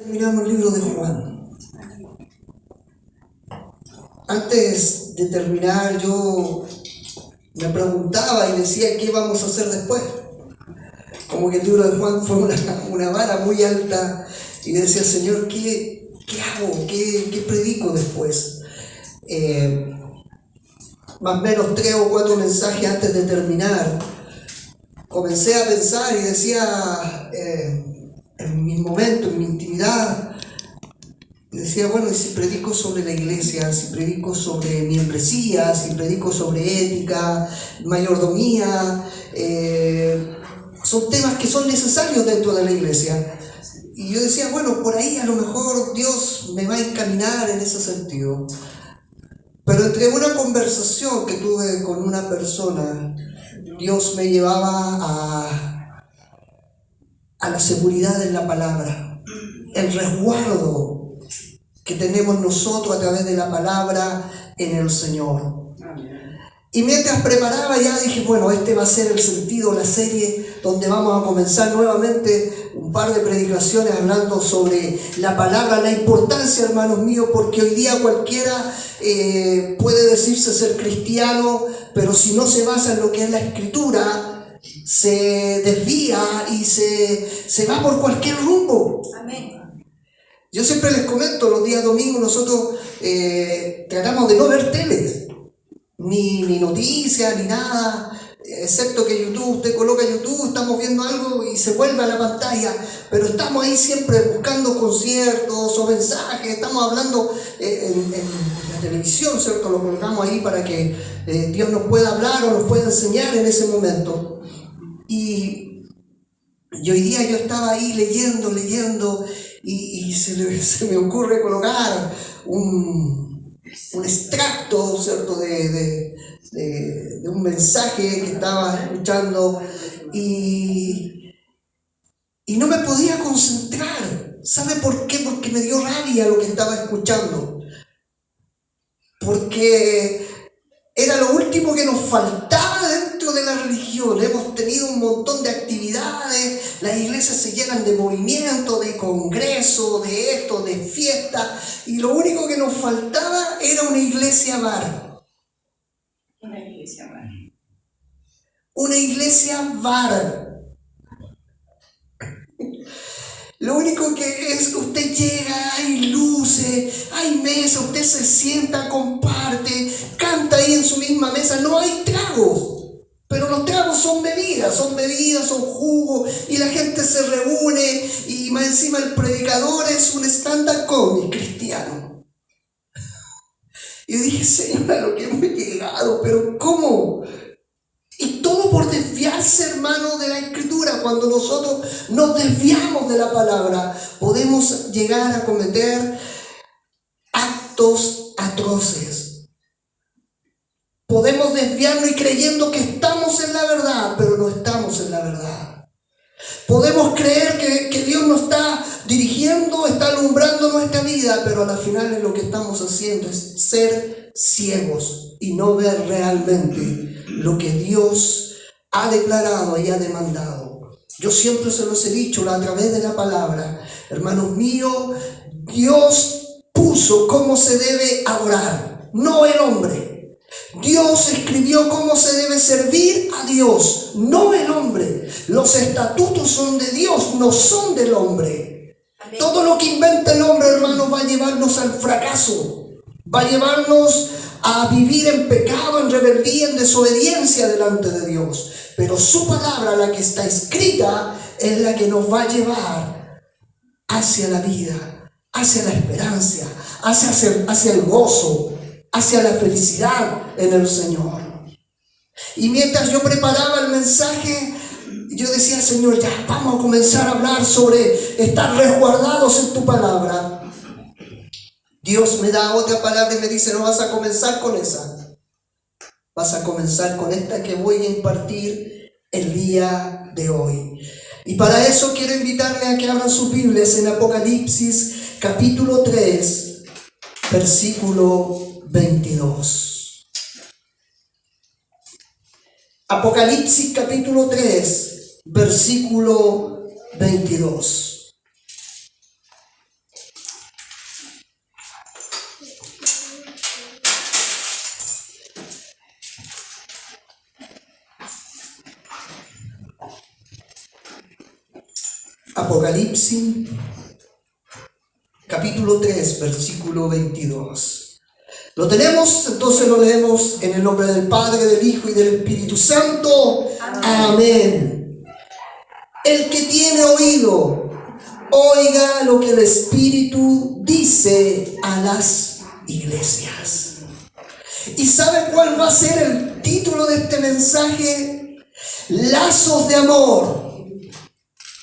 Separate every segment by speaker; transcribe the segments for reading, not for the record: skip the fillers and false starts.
Speaker 1: Terminamos el libro de Juan. Antes de terminar, yo me preguntaba y decía, ¿qué vamos a hacer después? Como que el libro de Juan fue una vara muy alta y decía, Señor, ¿qué hago? ¿Qué predico después? Más o menos 3 o 4 mensajes antes de terminar, comencé a pensar y decía, en mi momento, en mi intimidad, decía, bueno, y si predico sobre la iglesia, si predico sobre membresía, si predico sobre ética, mayordomía, son temas que son necesarios dentro de la iglesia. Y yo decía, bueno, por ahí a lo mejor Dios me va a encaminar en ese sentido. Pero entre una conversación que tuve con una persona, Dios me llevaba a la seguridad en la palabra, el resguardo que tenemos nosotros a través de la palabra en el Señor. Y mientras preparaba ya dije, bueno, este va a ser el sentido, la serie donde vamos a comenzar nuevamente un par de predicaciones hablando sobre la palabra, la importancia, hermanos míos, porque hoy día cualquiera puede decirse ser cristiano, pero si no se basa en lo que es la Escritura, se desvía y se va por cualquier rumbo. Amén. Yo siempre les comento, los días domingos nosotros tratamos de no ver tele, ni noticias, ni nada, excepto que YouTube, usted coloca YouTube, estamos viendo algo y se vuelve a la pantalla, pero estamos ahí siempre buscando conciertos o mensajes, estamos hablando en la televisión, ¿cierto? Lo colocamos ahí para que Dios nos pueda hablar o nos pueda enseñar en ese momento. Y hoy día yo estaba ahí leyendo y se me ocurre colocar un extracto, ¿cierto? De un mensaje que estaba escuchando y no me podía concentrar. ¿Sabe por qué? Porque me dio rabia lo que estaba escuchando. Porque era lo último que nos faltaba dentro de la religión. Hemos tenido un montón de actividades, las iglesias se llenan de movimientos, de congresos, de esto, de fiestas, y lo único que nos faltaba era una iglesia bar. Una iglesia bar. Una iglesia bar. Lo único que es, usted llega, hay luces, hay mesa, usted se sienta, comparte, canta ahí en su misma mesa, no hay tragos, pero los tragos son bebidas, son jugos, y la gente se reúne, y más encima el predicador es un stand-up comedy cristiano. Y yo dije, Señor, a lo que hemos llegado, pero ¿cómo? Y todo por desviarse, hermano, de la Escritura. Cuando nosotros nos desviamos de la palabra, podemos llegar a cometer actos atroces. Podemos desviarnos y creyendo que estamos en la verdad, pero no estamos en la verdad. Podemos creer que Dios nos está dirigiendo, está alumbrando nuestra vida, pero a la final lo que estamos haciendo es ser ciegos y no ver realmente lo que Dios ha declarado y ha demandado. Yo siempre se los he dicho a través de la palabra, hermanos míos, Dios puso cómo se debe adorar, no el hombre. Dios escribió cómo se debe servir a Dios, no el hombre. Los estatutos son de Dios, no son del hombre. Amén. Todo lo que inventa el hombre, hermano, va a llevarnos al fracaso, va a llevarnos a vivir en pecado, en rebeldía, en desobediencia delante de Dios. Pero su palabra, la que está escrita, es la que nos va a llevar hacia la vida, hacia la esperanza, hacia el gozo, hacia la felicidad en el Señor. Y mientras yo preparaba el mensaje, yo decía, Señor, ya vamos a comenzar a hablar sobre estar resguardados en tu palabra. Dios me da otra palabra y me dice, no vas a comenzar con esa. Vas a comenzar con esta que voy a impartir el día de hoy. Y para eso quiero invitarle a que abran sus Biblias en Apocalipsis capítulo 3, versículo 22. Apocalipsis capítulo 3, versículo 22. Apocalipsis, capítulo 3, versículo 22. ¿Lo tenemos? Entonces lo leemos en el nombre del Padre, del Hijo y del Espíritu Santo. Amén. El que tiene oído, oiga lo que el Espíritu dice a las iglesias. ¿Y sabe cuál va a ser el título de este mensaje? Lazos de amor.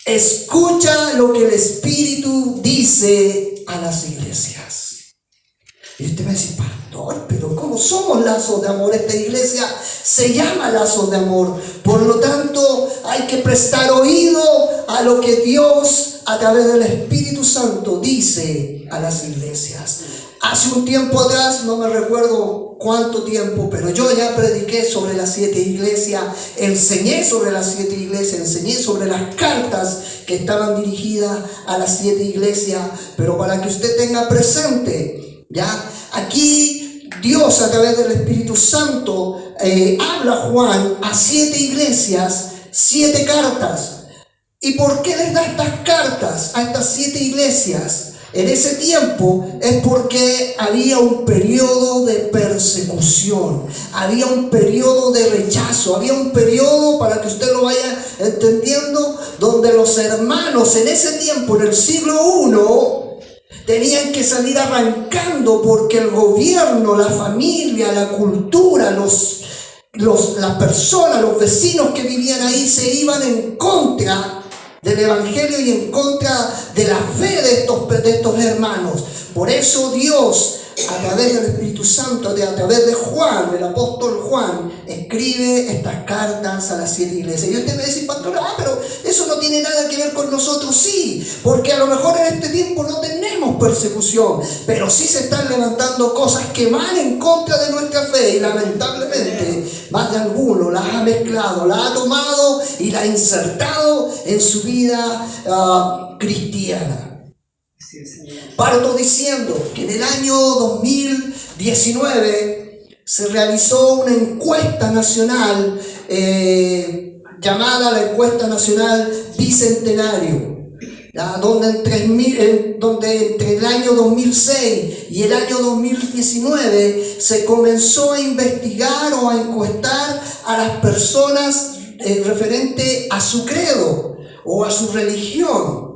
Speaker 1: Escucha lo que el Espíritu dice a las iglesias. Y usted me dice, pastor, pero ¿cómo somos lazos de amor? Esta iglesia se llama lazos de amor. Por lo tanto, hay que prestar oído a lo que Dios, a través del Espíritu Santo, dice a las iglesias. Hace un tiempo atrás, no me recuerdo cuánto tiempo, pero yo ya prediqué sobre las 7 iglesias, enseñé sobre las 7 iglesias, enseñé sobre las cartas que estaban dirigidas a las 7 iglesias, pero para que usted tenga presente, ya, aquí Dios a través del Espíritu Santo habla a Juan a 7 iglesias, 7 cartas. ¿Y por qué les da estas cartas a estas 7 iglesias? En ese tiempo es porque había un periodo de persecución, había un periodo de rechazo, había un periodo, para que usted lo vaya entendiendo, donde los hermanos en ese tiempo, en el siglo I, tenían que salir arrancando porque el gobierno, la familia, la cultura, las personas, los vecinos que vivían ahí se iban en contra del Evangelio y en contra de la fe de estos hermanos. Por eso Dios, a través del Espíritu Santo, a través de Juan, el apóstol Juan, escribe estas cartas a las 7 iglesias. Y usted me dice, pastor, pero eso no tiene nada que ver con nosotros. Sí, porque a lo mejor en este tiempo no tenemos persecución, pero sí se están levantando cosas que van en contra de nuestra fe, y lamentablemente más de alguno las ha mezclado, las ha tomado y las ha insertado en su vida cristiana. Parto diciendo que en el año 2019 se realizó una encuesta nacional llamada la encuesta nacional Bicentenario, donde entre el año 2006 y el año 2019 se comenzó a investigar o a encuestar a las personas referente a su credo o a su religión.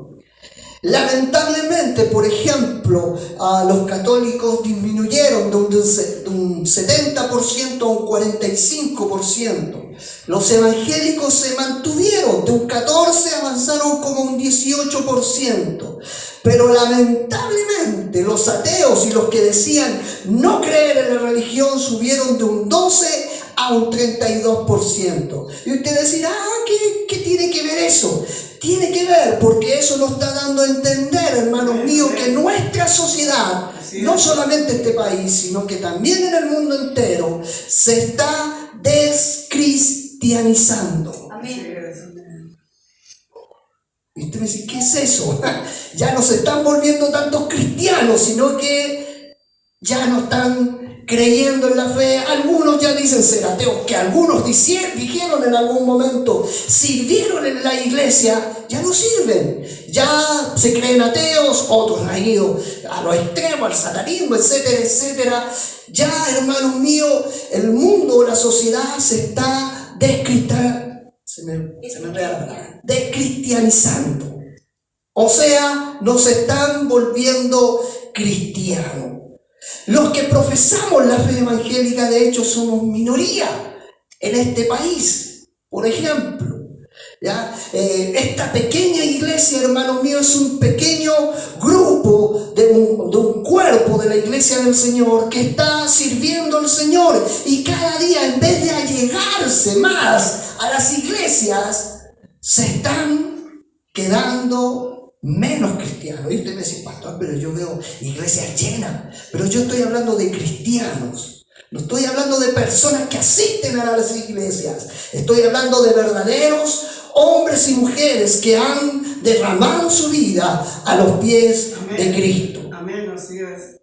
Speaker 1: Lamentablemente, por ejemplo, los católicos disminuyeron de un 70% a un 45%. Los evangélicos se mantuvieron, de un 14% avanzaron como un 18%. Pero lamentablemente los ateos y los que decían no creer en la religión subieron de un 12% a un 32%. Y usted decirá, ¿qué tiene que ver eso? Tiene que ver porque eso nos está dando a entender, hermanos míos, que nuestra sociedad, no solamente este país, sino que también en el mundo entero, se está descristianizando. Amén. Y usted me dice, ¿qué es eso? Ya no se están volviendo tantos cristianos, sino que ya no están creyendo en la fe. Algunos ya dicen ser ateos, que algunos dijeron en algún momento, sirvieron en la iglesia, ya no sirven, ya se creen ateos, otros han ido a los extremos, al satanismo, etcétera, etcétera. Ya, hermanos míos, el mundo, la sociedad se está descristianizando. O sea, nos están volviendo cristianos. Los que profesamos la fe evangélica, de hecho, somos minoría en este país. Por ejemplo, ¿ya? Esta pequeña iglesia, hermanos míos, es un pequeño grupo de un cuerpo de la iglesia del Señor que está sirviendo al Señor. Y cada día, en vez de allegarse más a las iglesias, se están quedando menos cristianos. Y usted me dice, pastor, pero yo veo iglesias llenas. Pero yo estoy hablando de cristianos. No estoy hablando de personas que asisten a las iglesias. Estoy hablando de verdaderos hombres y mujeres que han derramado su vida a los pies de Cristo.
Speaker 2: Amén, así es.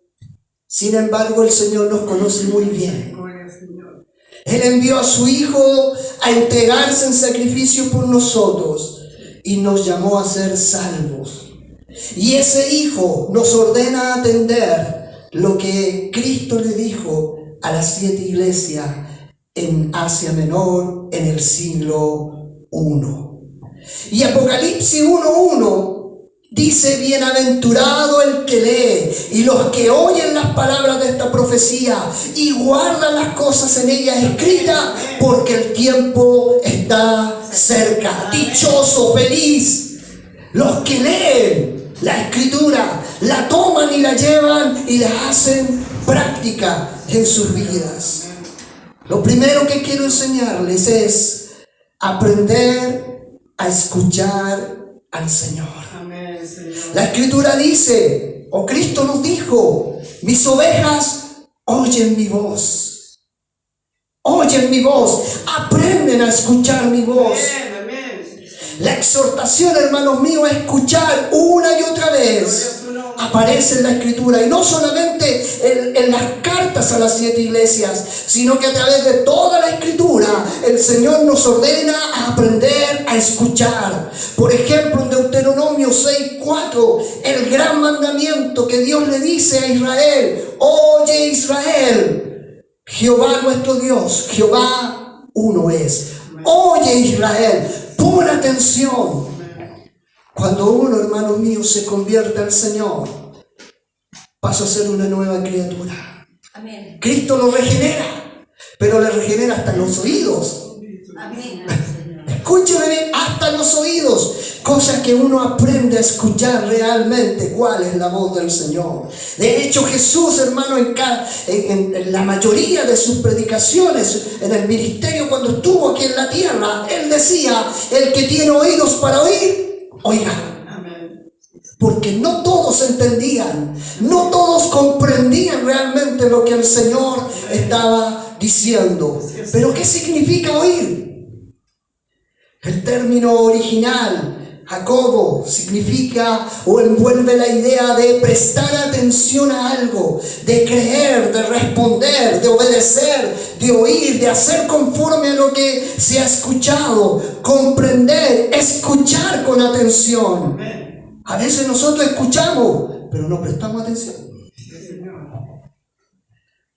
Speaker 1: Sin embargo, el Señor nos conoce muy bien. Él envió a su Hijo a entregarse en sacrificio por nosotros. y nos llamó a ser salvos. Y ese Hijo nos ordena atender lo que Cristo le dijo a las 7 iglesias en Asia Menor en el siglo I. Y Apocalipsis 1:1 dice: bienaventurado el que lee y los que oyen las palabras de esta profecía y guardan las cosas en ellas escritas, porque el tiempo está cerca. Dichoso, feliz, los que leen la escritura, la toman y la llevan y la hacen práctica en sus vidas. Lo primero que quiero enseñarles es aprender a escuchar al Señor. La escritura dice, o Cristo nos dijo: mis ovejas oyen mi voz. Oyen mi voz, aprenden a escuchar mi voz. La exhortación, hermanos míos, es escuchar una y otra vez. Aparece en la escritura, y no solamente en las cartas a las 7 iglesias, sino que a través de toda la escritura el Señor nos ordena a aprender a escuchar. Por ejemplo, en Deuteronomio 6:4, el gran mandamiento que Dios le dice a Israel: oye Israel, Jehová nuestro Dios, Jehová uno es. Oye Israel, pon atención. Cuando uno, hermanos míos, se convierte al Señor, pasa a ser una nueva criatura. Amén. Cristo lo regenera, pero le regenera hasta los oídos. Amén. Escúcheme bien, hasta los oídos. Cosa que uno aprende a escuchar realmente cuál es la voz del Señor. De hecho, Jesús, hermano, en la mayoría de sus predicaciones, en el ministerio cuando estuvo aquí en la tierra, Él decía: el que tiene oídos para oír, oiga. Porque no todos entendían, no todos comprendían realmente lo que el Señor estaba diciendo. Pero ¿qué significa oír? El término original, Jacobo, significa o envuelve la idea de prestar atención a algo, de creer, de responder, de obedecer, de oír, de hacer conforme a lo que se ha escuchado, comprender, escuchar con atención. A veces nosotros escuchamos, pero no prestamos atención.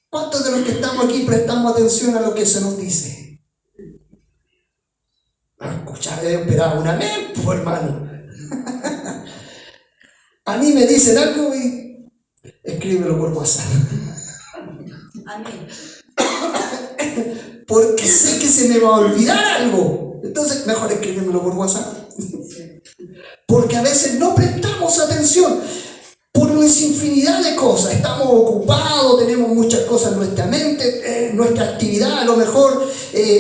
Speaker 1: ¿Cuántos de los que estamos aquí prestamos atención a lo que se nos dice? Escuchar, esperar un amén, pues, hermano. A mí me dicen algo y escríbelo por WhatsApp. Amén. Porque sé que se me va a olvidar algo. Entonces, mejor escríbemelo por WhatsApp. Porque a veces no prestamos atención por una infinidad de cosas. Estamos ocupados, tenemos muchas cosas en nuestra mente, nuestra actividad, a lo mejor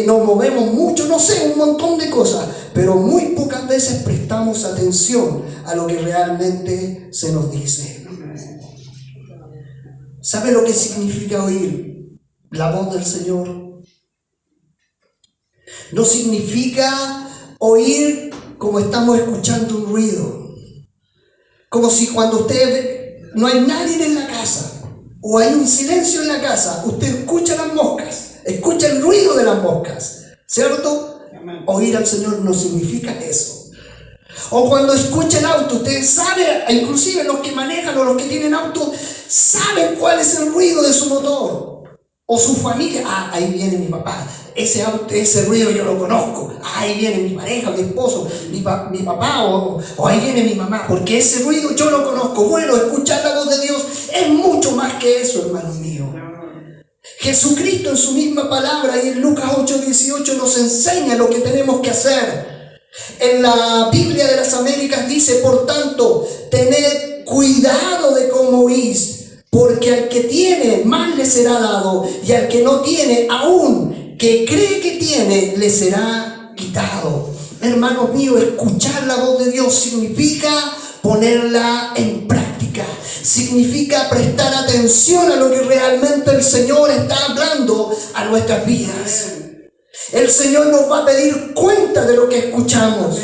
Speaker 1: nos movemos mucho, no sé, un montón de cosas. Pero muy pocas veces prestamos atención a lo que realmente se nos dice. ¿Sabe lo que significa oír la voz del Señor? No significa oír como estamos escuchando un ruido. Como si cuando usted no hay nadie en la casa o hay un silencio en la casa, usted escucha las moscas, escucha el ruido de las moscas, ¿cierto? Oír al Señor no significa eso. O cuando escucha el auto, usted sabe, inclusive los que manejan o los que tienen auto, saben cuál es el ruido de su motor. O su familia: ah, ahí viene mi papá, ese ruido yo lo conozco, ahí viene mi pareja, mi esposo, mi papá, o ahí viene mi mamá, porque ese ruido yo lo conozco. Bueno, escuchar la voz de Dios es mucho más que eso, hermanos míos. Jesucristo en su misma palabra y en Lucas 8:18 nos enseña lo que tenemos que hacer. En la Biblia de las Américas dice: por tanto, tened cuidado de cómo oís, porque al que tiene, más le será dado, y al que no tiene, aún que cree que tiene, le será quitado. Hermanos míos, escuchar la voz de Dios significa ponerla en práctica. Significa prestar atención a lo que realmente el Señor está hablando a nuestras vidas. El Señor nos va a pedir cuenta de lo que escuchamos,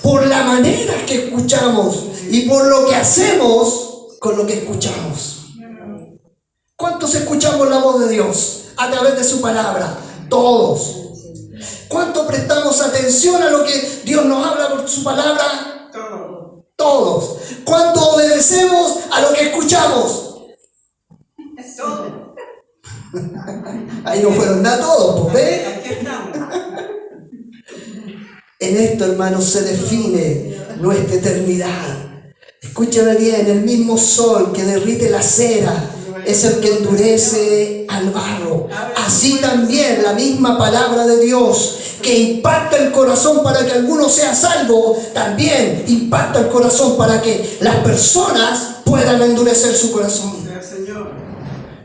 Speaker 1: por la manera que escuchamos y por lo que hacemos con lo que escuchamos. ¿Cuántos escuchamos la voz de Dios a través de su palabra? Todos. ¿Cuánto prestamos atención a lo que Dios nos habla por su palabra? Todos. ¿Cuánto obedecemos a lo que escuchamos?
Speaker 2: Todo.
Speaker 1: Ahí no fueron nada todos, pues, ¿ves?
Speaker 2: Aquí estamos.
Speaker 1: En esto, hermanos, se define nuestra eternidad. Escúchame bien, el mismo sol que derrite la cera es el que endurece al barro. Así también la misma palabra de Dios que impacta el corazón para que alguno sea salvo, también impacta el corazón para que las personas puedan endurecer su corazón.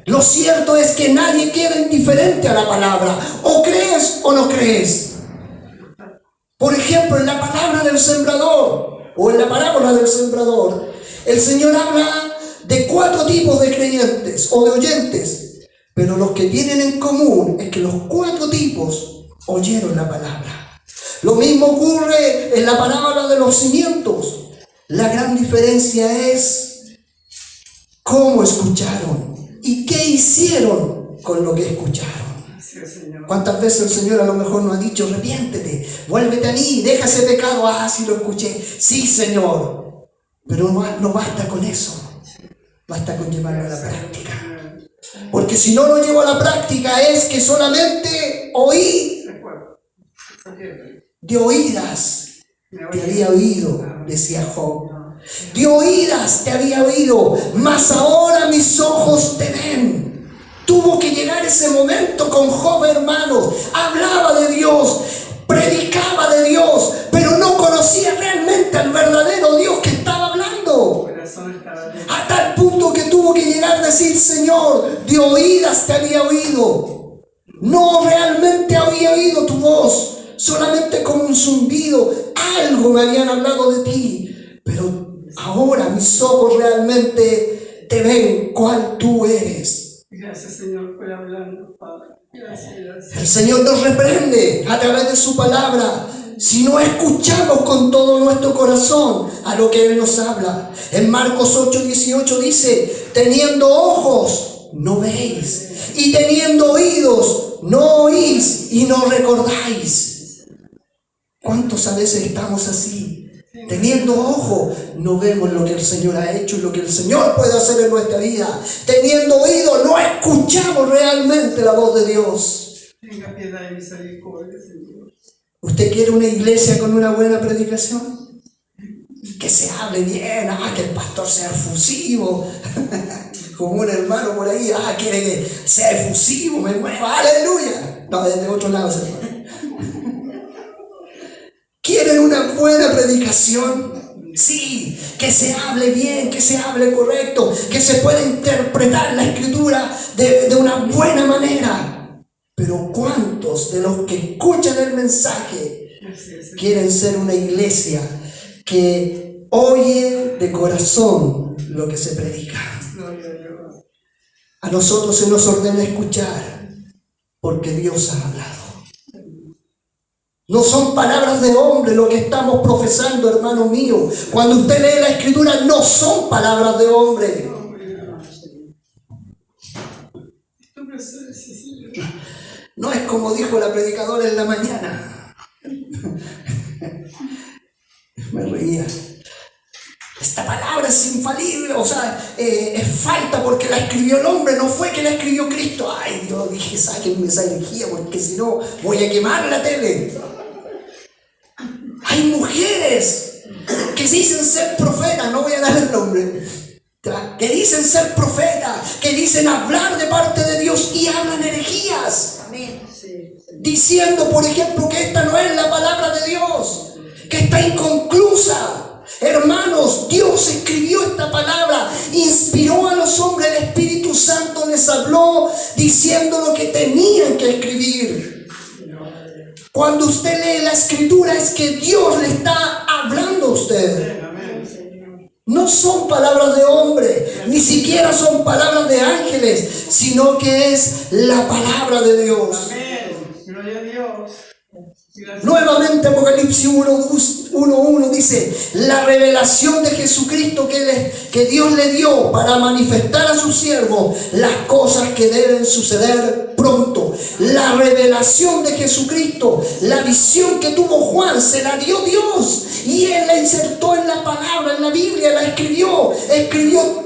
Speaker 1: Lo cierto es que nadie queda indiferente a la palabra. O crees o no crees. Por ejemplo, en la palabra del sembrador, o en la parábola del sembrador, el Señor habla de 4 tipos de creyentes o de oyentes, pero los que tienen en común es que los 4 tipos oyeron la palabra. Lo mismo ocurre en la parábola de los cimientos. La gran diferencia es cómo escucharon y qué hicieron con lo que escucharon. ¿Cuántas veces el Señor a lo mejor nos ha dicho, arrepiéntete, vuélvete a mí, deja ese pecado? Ah, sí lo escuché. Sí, Señor. Pero no basta con eso. Basta con llevarlo a la práctica. Porque si no lo llevo a la práctica es que solamente oí. De oídas te había oído, decía Job. De oídas te había oído, mas ahora mis ojos te ven. Tuvo que llegar ese momento con Job, hermanos. Hablaba de Dios, predicaba de Dios, pero no conocía realmente al verdadero Dios que estaba hablando. A tal punto que tuvo que llegar a decir, Señor, de oídas te había oído. No realmente había oído tu voz, solamente como un zumbido. Algo me habían hablado de ti, pero ahora mis ojos realmente te ven cuál tú eres.
Speaker 2: Gracias, Señor, por hablando, Padre. Gracias.
Speaker 1: El Señor nos reprende a través de su palabra si no escuchamos con todo nuestro corazón a lo que Él nos habla. En Marcos 8:18 dice, teniendo ojos, no veis, y teniendo oídos, no oís y no recordáis. ¿Cuántos a veces estamos así? Teniendo ojo, no vemos lo que el Señor ha hecho y lo que el Señor puede hacer en nuestra vida. Teniendo oído, no escuchamos realmente la voz de Dios.
Speaker 2: Tenga piedad y misericordia, Señor.
Speaker 1: ¿Usted quiere una iglesia con una buena predicación? Que se hable bien, que el pastor sea efusivo. Como un hermano por ahí, quiere que sea efusivo, me mueva, aleluya. No, desde otro lado se fue. ¿Quieren una buena predicación? Sí, que se hable bien, que se hable correcto, que se pueda interpretar la escritura de una buena manera. Pero ¿cuántos de los que escuchan el mensaje quieren ser una iglesia que oye de corazón lo que se predica? A nosotros se nos ordena escuchar porque Dios ha hablado. No son palabras de hombre lo que estamos profesando, hermano mío. Cuando usted lee la escritura, no son palabras de hombre. No es como dijo la predicadora en la mañana. Me reía. Esta palabra es infalible, es falta porque la escribió el hombre, no fue que la escribió Cristo. Ay, yo dije, sáquenme esa herejía porque si no voy a quemar la tele. Hay mujeres que dicen ser profetas, no voy a dar el nombre, que dicen ser profetas, que dicen hablar de parte de Dios y hablan herejías.
Speaker 2: Amén.
Speaker 1: Diciendo, por ejemplo, que esta no es la palabra de Dios, que está inconclusa. Hermanos, Dios escribió esta palabra, inspiró a los hombres, el Espíritu Santo les habló diciendo lo que tenían que escribir. Cuando usted lee la escritura es que Dios le está hablando a usted. No son palabras de hombre, ni siquiera son palabras de ángeles, sino que es la palabra de Dios.
Speaker 2: Amén. Gloria a Dios. Gracias.
Speaker 1: Nuevamente Apocalipsis 1:1 dice, la revelación de Jesucristo que Dios le dio para manifestar a sus siervos las cosas que deben suceder pronto. La revelación de Jesucristo, la visión que tuvo Juan, se la dio Dios. Y Él la insertó en la palabra, en la Biblia, la escribió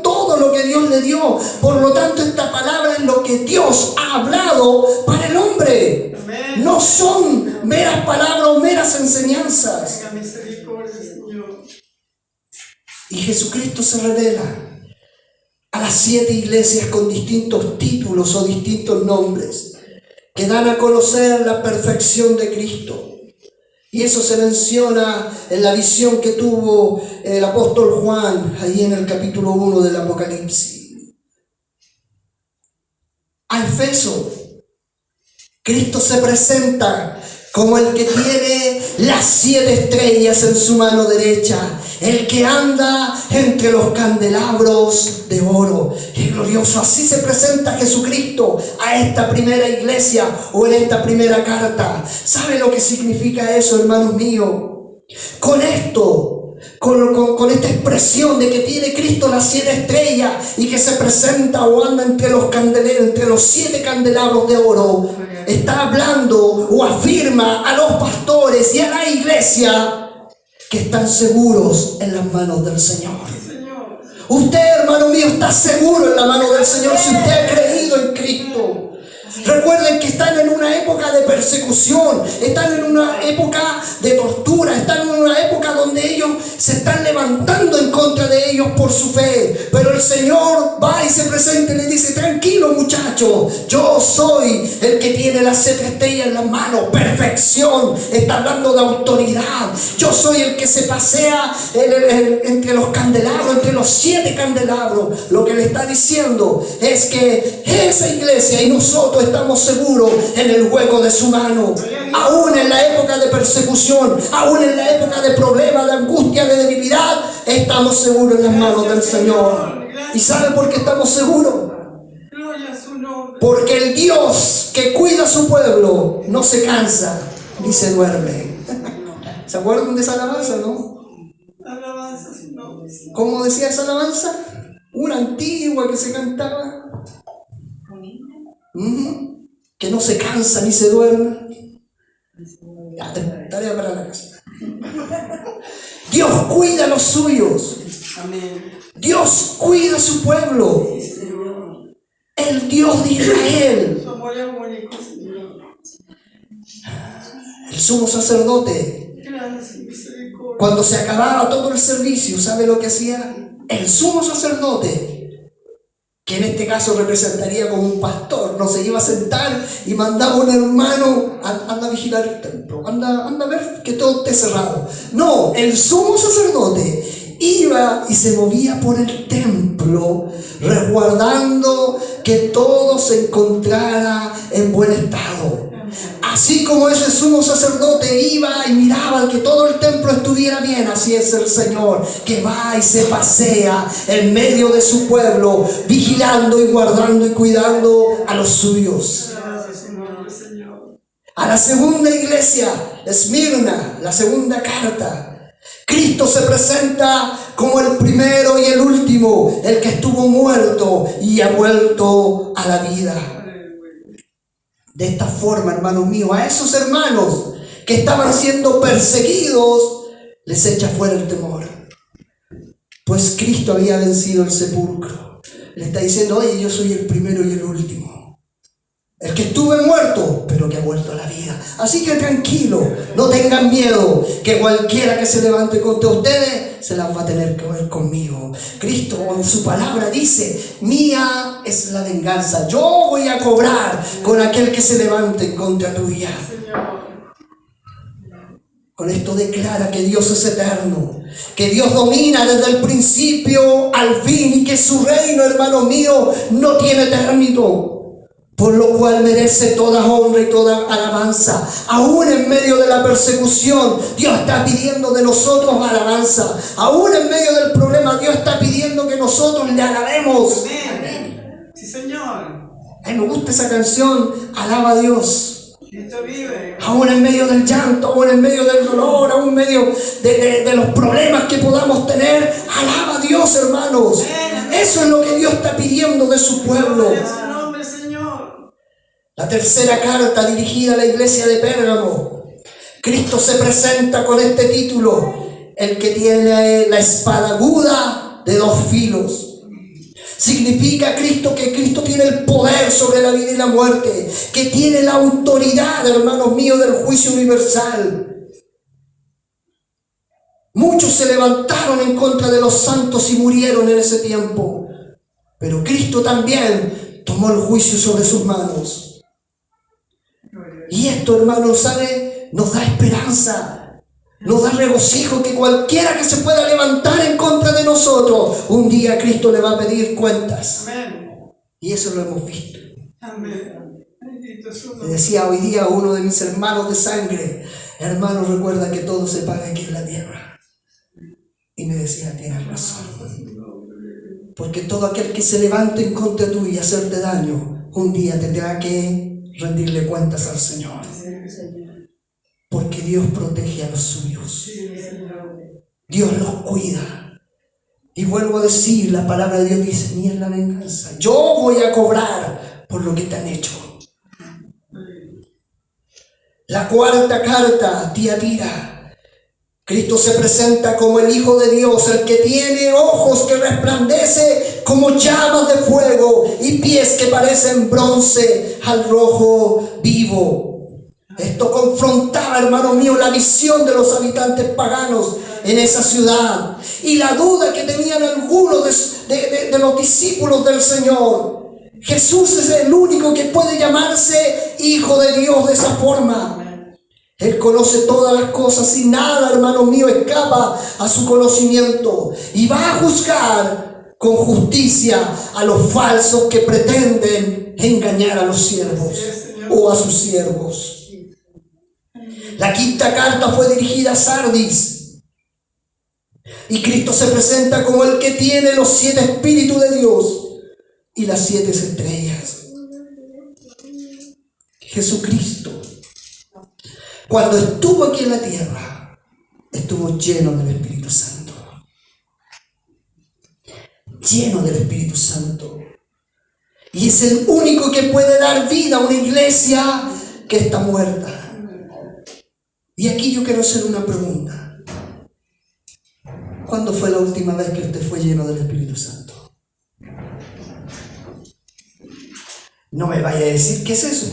Speaker 1: todo lo que Dios le dio. Por lo tanto, esta palabra es lo que Dios ha hablado para el hombre.
Speaker 2: Amén.
Speaker 1: No son meras palabras o meras enseñanzas.
Speaker 2: Tenga misericordia, Señor.
Speaker 1: Y Jesucristo se revela a las 7 iglesias con distintos títulos o distintos nombres que dan a conocer la perfección de Cristo. Y eso se menciona en la visión que tuvo el apóstol Juan, ahí en el capítulo 1 del Apocalipsis. A Efeso, Cristo se presenta como el que tiene las 7 estrellas en su mano derecha, el que anda entre los candelabros de oro. ¡Qué glorioso! Así se presenta Jesucristo a esta primera iglesia o en esta primera carta. ¿Sabe lo que significa eso, hermanos míos? Con esto, con esta expresión de que tiene Cristo las 7 estrellas y que se presenta o anda entre los 7 candelabros de oro, está hablando o afirma a los pastores y a la iglesia que están seguros en las manos del Señor.
Speaker 2: Señor.
Speaker 1: Usted, hermano mío, está seguro en la mano del Señor si usted ha creído en Cristo. Recuerden que están en una época de persecución, están en una época de tortura, están en una época donde ellos se están levantando en contra de ellos por su fe. Pero el Señor va y se presenta y le dice: tranquilo, muchacho, yo soy el que tiene las 7 estrellas en las manos. Perfección, está hablando de autoridad. Yo soy el que se pasea entre los candelabros, entre los 7 candelabros. Lo que le está diciendo es que esa iglesia y nosotros estamos seguros en el hueco de su mano. Aún en la época de persecución, aún en la época de problemas, de angustia, de debilidad, estamos seguros en las manos del Señor. ¿Y sabe por qué estamos seguros?
Speaker 2: Gloria a su nombre.
Speaker 1: Porque el Dios que cuida a su pueblo no se cansa ni se duerme. ¿Se acuerdan de esa alabanza, no?
Speaker 2: Alabanza a su nombre.
Speaker 1: ¿Cómo decía esa alabanza? Una antigua que se cantaba. Que no se cansa ni se duerme. Ya, tarea para la casa. Dios cuida a los suyos.
Speaker 2: Amén.
Speaker 1: Dios cuida a su pueblo. El Dios de Israel.
Speaker 2: Su amor es único, Señor.
Speaker 1: El sumo sacerdote,
Speaker 2: Gracias y misericordia.
Speaker 1: cuando se acababa todo el servicio, ¿sabe lo que hacía? El sumo sacerdote, que en este caso representaría como un pastor, no se iba a sentar y mandaba a un hermano: anda a vigilar el templo, anda a ver que todo esté cerrado. No, el sumo sacerdote iba y se movía por el templo, resguardando que todo se encontrara en buen estado. Así como ese sumo sacerdote iba y miraba que todo el templo estuviera bien, así es el Señor, que va y se pasea en medio de su pueblo, vigilando y guardando y cuidando a los suyos.
Speaker 2: Gracias a su nombre, Señor.
Speaker 1: A la segunda iglesia, Esmirna, la segunda carta, Cristo se presenta como el primero y el último, el que estuvo muerto y ha vuelto a la vida. De esta forma, hermanos míos, a esos hermanos que estaban siendo perseguidos, les echa fuera el temor. Pues Cristo había vencido el sepulcro. Le está diciendo: oye, yo soy el primero y el último. El que estuve muerto, pero que ha vuelto a la vida. Así que tranquilo, no tengan miedo, que cualquiera que se levante contra ustedes se las va a tener que ver conmigo. Cristo en su palabra dice: mía es la venganza, yo voy a cobrar con aquel que se levante en contra tuya. Con esto declara que Dios es eterno, que Dios domina desde el principio al fin y que su reino, hermano mío, no tiene término. Por lo cual merece toda honra y toda alabanza. Aún en medio de la persecución, Dios está pidiendo de nosotros alabanza. Aún en medio del problema, Dios está pidiendo que nosotros le alabemos.
Speaker 2: Amén. Sí, Señor.
Speaker 1: A mí me gusta esa canción, Alaba a Dios.
Speaker 2: Cristo vive.
Speaker 1: Aún en medio del llanto, aún en medio del dolor, aún en medio de los problemas que podamos tener, alaba a Dios, hermanos. Eso es lo que Dios está pidiendo de su pueblo.
Speaker 2: En su nombre, Señor.
Speaker 1: La tercera carta dirigida a la iglesia de Pérgamo. Cristo se presenta con este título: el que tiene la espada aguda de dos filos. Significa que Cristo tiene el poder sobre la vida y la muerte, que tiene la autoridad, hermanos míos, del juicio universal. Muchos se levantaron en contra de los santos y murieron en ese tiempo, pero Cristo también tomó el juicio sobre sus manos. Y esto, hermanos, ¿sabe? Nos da esperanza. Nos da regocijo que cualquiera que se pueda levantar en contra de nosotros, un día Cristo le va a pedir cuentas.
Speaker 2: Amén.
Speaker 1: Y eso lo hemos visto.
Speaker 2: Amén. Bendito su
Speaker 1: Le
Speaker 2: nombre.
Speaker 1: decía hoy día a uno de mis hermanos de sangre: hermano, recuerda que todo se paga aquí en la tierra. Y me decía: tienes razón. Porque todo aquel que se levante en contra tuya y hacerte daño, un día tendrá que rendirle cuentas al Señor. Porque Dios protege a los suyos. Dios los cuida. Y vuelvo a decir, la palabra de Dios dice: ni es la venganza. Yo voy a cobrar por lo que te han hecho. La cuarta carta, Tiatira. Cristo se presenta como el Hijo de Dios, el que tiene ojos que resplandece como llamas de fuego y pies que parecen bronce al rojo vivo. Esto confrontaba, hermano mío, la visión de los habitantes paganos en esa ciudad y la duda que tenían algunos de los discípulos del Señor. Jesús es el único que puede llamarse Hijo de Dios de esa forma. Él conoce todas las cosas y nada, hermano mío, escapa a su conocimiento, y va a juzgar con justicia a los falsos que pretenden engañar a los siervos o a sus siervos. La quinta carta fue dirigida a Sardis. Y Cristo se presenta como el que tiene los 7 espíritus de Dios y las 7 estrellas. Jesucristo, cuando estuvo aquí en la tierra, estuvo lleno del Espíritu Santo. Lleno del Espíritu Santo. Y es el único que puede dar vida a una iglesia que está muerta. Y aquí yo quiero hacer una pregunta. ¿Cuándo fue la última vez que usted fue lleno del Espíritu Santo? No me vaya a decir qué es eso.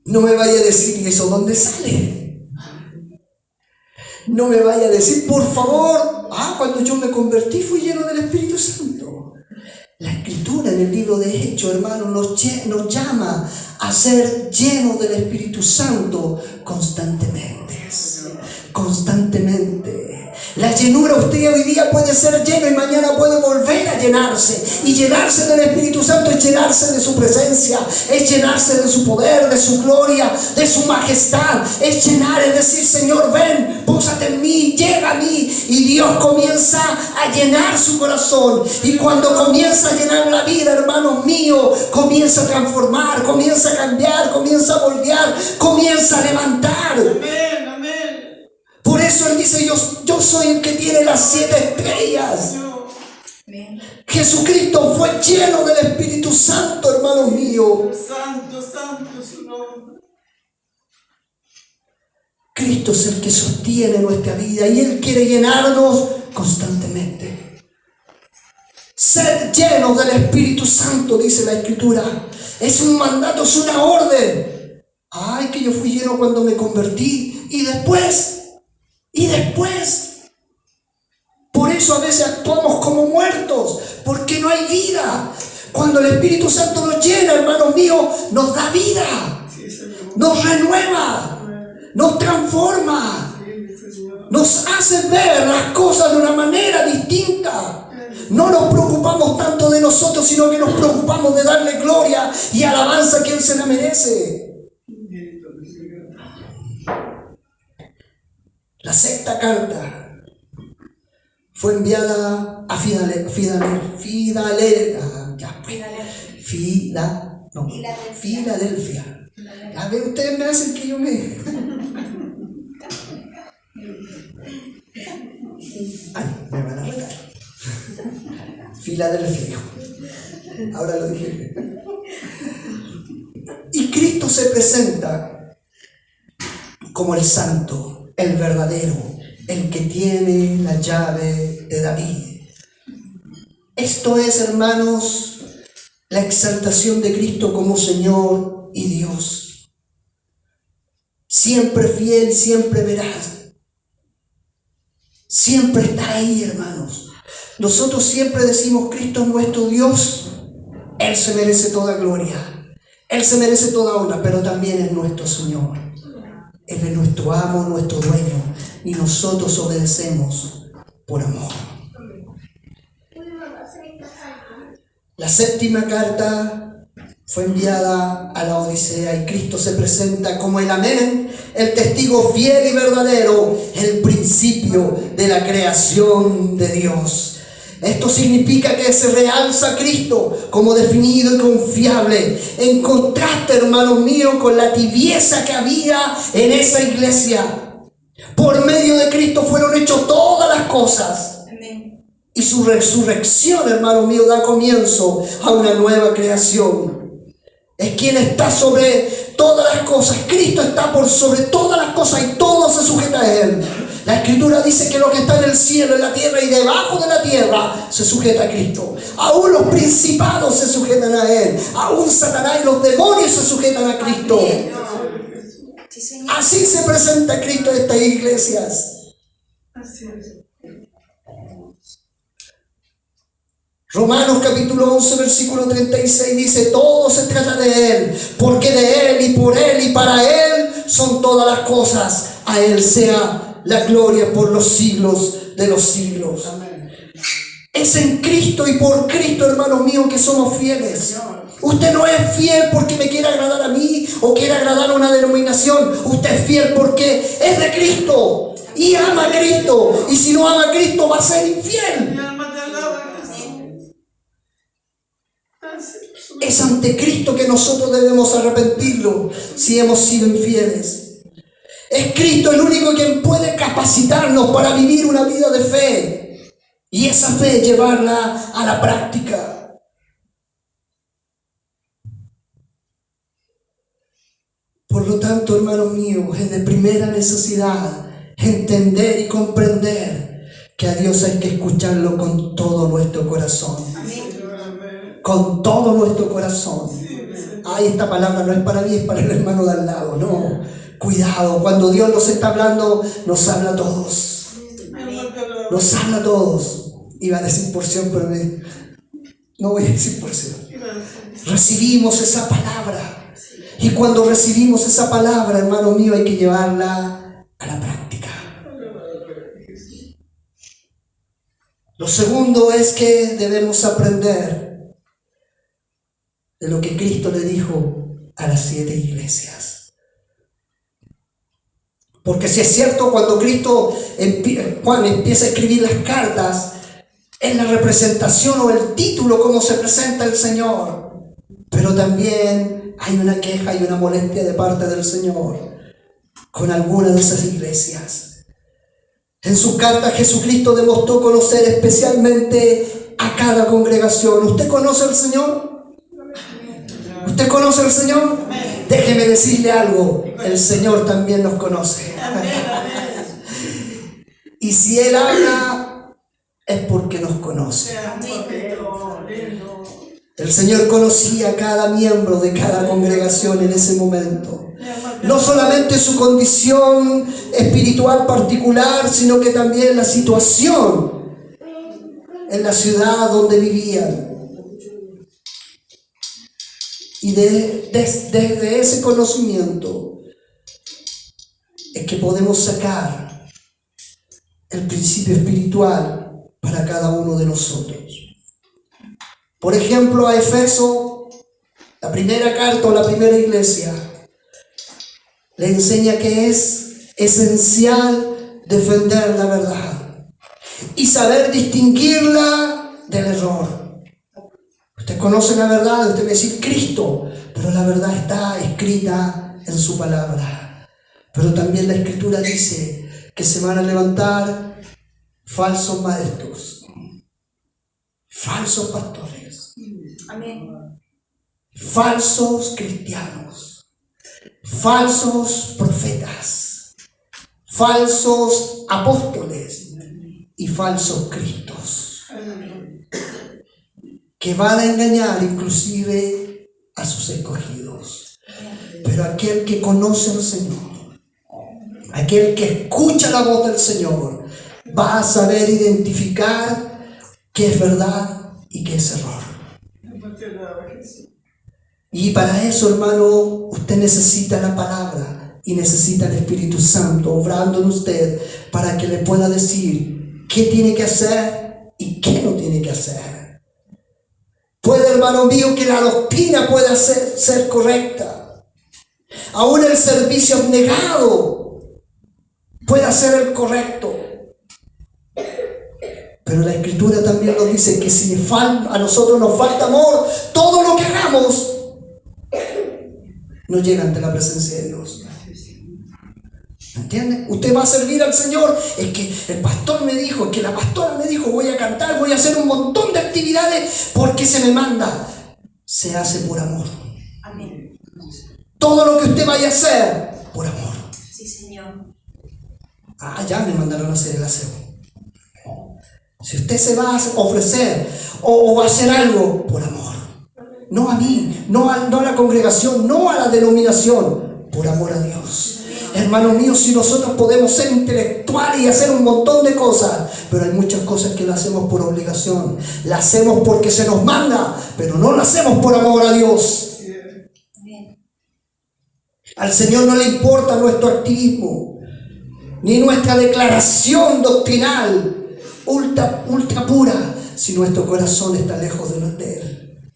Speaker 1: No me vaya a decir, ¿y eso dónde sale? No me vaya a decir, por favor, cuando yo me convertí fui lleno del Espíritu Santo. La Escritura en el libro de Hechos, hermanos, nos llama a ser llenos del Espíritu Santo constantemente. Constantemente. La llenura, usted hoy día puede ser lleno y mañana puede volver a llenarse. Y llenarse del Espíritu Santo es llenarse de su presencia, es llenarse de su poder, de su gloria, de su majestad. Es llenar, es decir: Señor, ven, pósate en mí, llega a mí. Y Dios comienza a llenar su corazón. Y cuando comienza a llenar la vida, hermanos míos, comienza a transformar, comienza a cambiar, comienza a moldear, comienza a levantar.
Speaker 2: Amén, amén.
Speaker 1: Por eso Él dice: yo soy el que tiene las 7 estrellas. Jesucristo fue lleno del Espíritu Santo, hermanos míos.
Speaker 2: Santo, santo su nombre.
Speaker 1: Cristo es el que sostiene nuestra vida y Él quiere llenarnos constantemente. Ser llenos del Espíritu Santo, dice la Escritura. Es un mandato, es una orden. Ay, que yo fui lleno cuando me convertí. Y después. Por eso a veces actuamos como muertos, porque no hay vida. Cuando el Espíritu Santo nos llena, hermanos míos, nos da vida, nos renueva, nos transforma, nos hace ver las cosas de una manera distinta. No nos preocupamos tanto de nosotros, sino que nos preocupamos de darle gloria y alabanza que Él se la merece. La sexta carta fue enviada a Filadelfia, No, Filadelfia. A ver, ustedes me hacen que yo me... Ay, me van a retar. Filadelfia, hijo. Ahora lo dije. Y Cristo se presenta como el santo, el verdadero, el que tiene la llave de David. Esto es, hermanos, la exaltación de Cristo como Señor y Dios. Siempre fiel, siempre veraz. Siempre está ahí, hermanos. Nosotros siempre decimos, Cristo es nuestro Dios. Él se merece toda gloria. Él se merece toda honra, pero también es nuestro Señor. Él es nuestro amo, nuestro dueño. Y nosotros obedecemos por amor. La séptima carta fue enviada a la Odisea y Cristo se presenta como el Amén, el testigo fiel y verdadero, el principio de la creación de Dios. Esto significa que se realza a Cristo como definido y confiable, en contraste, hermanos míos, con la tibieza que había en esa iglesia. Por medio de Cristo fueron hechas todas las cosas. Amén. Y su resurrección, hermano mío, da comienzo a una nueva creación. Es quien está sobre todas las cosas. Cristo está por sobre todas las cosas y todo se sujeta a Él. La Escritura dice que lo que está en el cielo, en la tierra y debajo de la tierra se sujeta a Cristo. Aún los principados se sujetan a Él. Aún Satanás y los demonios se sujetan a Cristo. Así se presenta Cristo en estas iglesias. Romanos capítulo 11 versículo 36 dice: todo se trata de Él, porque de Él y por Él y para Él son todas las cosas. A Él sea la gloria por los siglos de los siglos. Amén. Es en Cristo y por Cristo, hermanos míos, que somos fieles. Usted no es fiel porque me quiere agradar a mí o quiere agradar a una denominación. Usted es fiel porque es de Cristo y ama a Cristo. Y si no ama a Cristo va a ser infiel. Es ante Cristo que nosotros debemos arrepentirlo si hemos sido infieles. Es Cristo el único quien puede capacitarnos para vivir una vida de fe y esa fe llevarla a la práctica. Por lo tanto, hermanos míos, es de primera necesidad entender y comprender que a Dios hay que escucharlo con todo nuestro corazón. Con todo nuestro corazón. Ay, esta palabra no es para mí, es para el hermano de al lado. No, cuidado, cuando Dios nos está hablando, nos habla a todos. Nos habla a todos. Iba a decir porción, pero no voy a decir porción. Recibimos esa palabra. Y cuando recibimos esa palabra, hermano mío, hay que llevarla a la práctica. Lo segundo es que debemos aprender de lo que Cristo le dijo a las 7 iglesias. Porque si es cierto, cuando Juan empieza a escribir las cartas, es la representación o el título como se presenta el Señor. Pero también hay una queja y una molestia de parte del Señor con algunas de esas iglesias. En sus cartas Jesucristo demostró conocer especialmente a cada congregación. ¿Usted conoce al Señor? ¿Usted conoce al Señor? Déjeme decirle algo, el Señor también nos conoce. Y si Él habla, es porque nos conoce. El Señor conocía a cada miembro de cada congregación en ese momento. No solamente su condición espiritual particular, sino que también la situación en la ciudad donde vivían. Y desde ese conocimiento es que podemos sacar el principio espiritual para cada uno de nosotros. Por ejemplo, a Efeso, la primera carta o la primera iglesia, le enseña que es esencial defender la verdad y saber distinguirla del error. Usted conoce la verdad, usted me dice Cristo, pero la verdad está escrita en su palabra. Pero también la Escritura dice que se van a levantar falsos maestros, falsos pastores,
Speaker 3: Amén.
Speaker 1: falsos cristianos, falsos profetas, falsos apóstoles y falsos cristos, que van a engañar inclusive a sus escogidos. Pero aquel que conoce al Señor, aquel que escucha la voz del Señor, va a saber identificar qué es verdad y qué es error. Y para eso, hermano, usted necesita la palabra y necesita el Espíritu Santo obrando en usted para que le pueda decir qué tiene que hacer y qué no tiene que hacer. Puede, hermano mío, que la doctrina pueda ser correcta. Aún el servicio abnegado pueda ser el correcto. Pero la Escritura también nos dice que si a nosotros nos falta amor, todo lo que hagamos no llega ante la presencia de Dios. ¿Me entiende? Usted va a servir al Señor. Es que el pastor me dijo, es que la pastora me dijo, voy a cantar, voy a hacer un montón de actividades porque se me manda. Se hace por amor.
Speaker 3: Amén.
Speaker 1: Todo lo que usted vaya a hacer, por amor.
Speaker 3: Sí, Señor.
Speaker 1: Ya me mandaron a hacer el aseo. Si usted se va a ofrecer o va a hacer algo, por amor. No a mí, no a la congregación, no a la denominación, por amor a Dios. Hermano mío, si nosotros podemos ser intelectuales y hacer un montón de cosas, pero hay muchas cosas que las hacemos por obligación, las hacemos porque se nos manda, pero no las hacemos por amor a Dios. Al Señor no le importa nuestro activismo, ni nuestra declaración doctrinal ultra pura, si nuestro corazón está lejos de Él.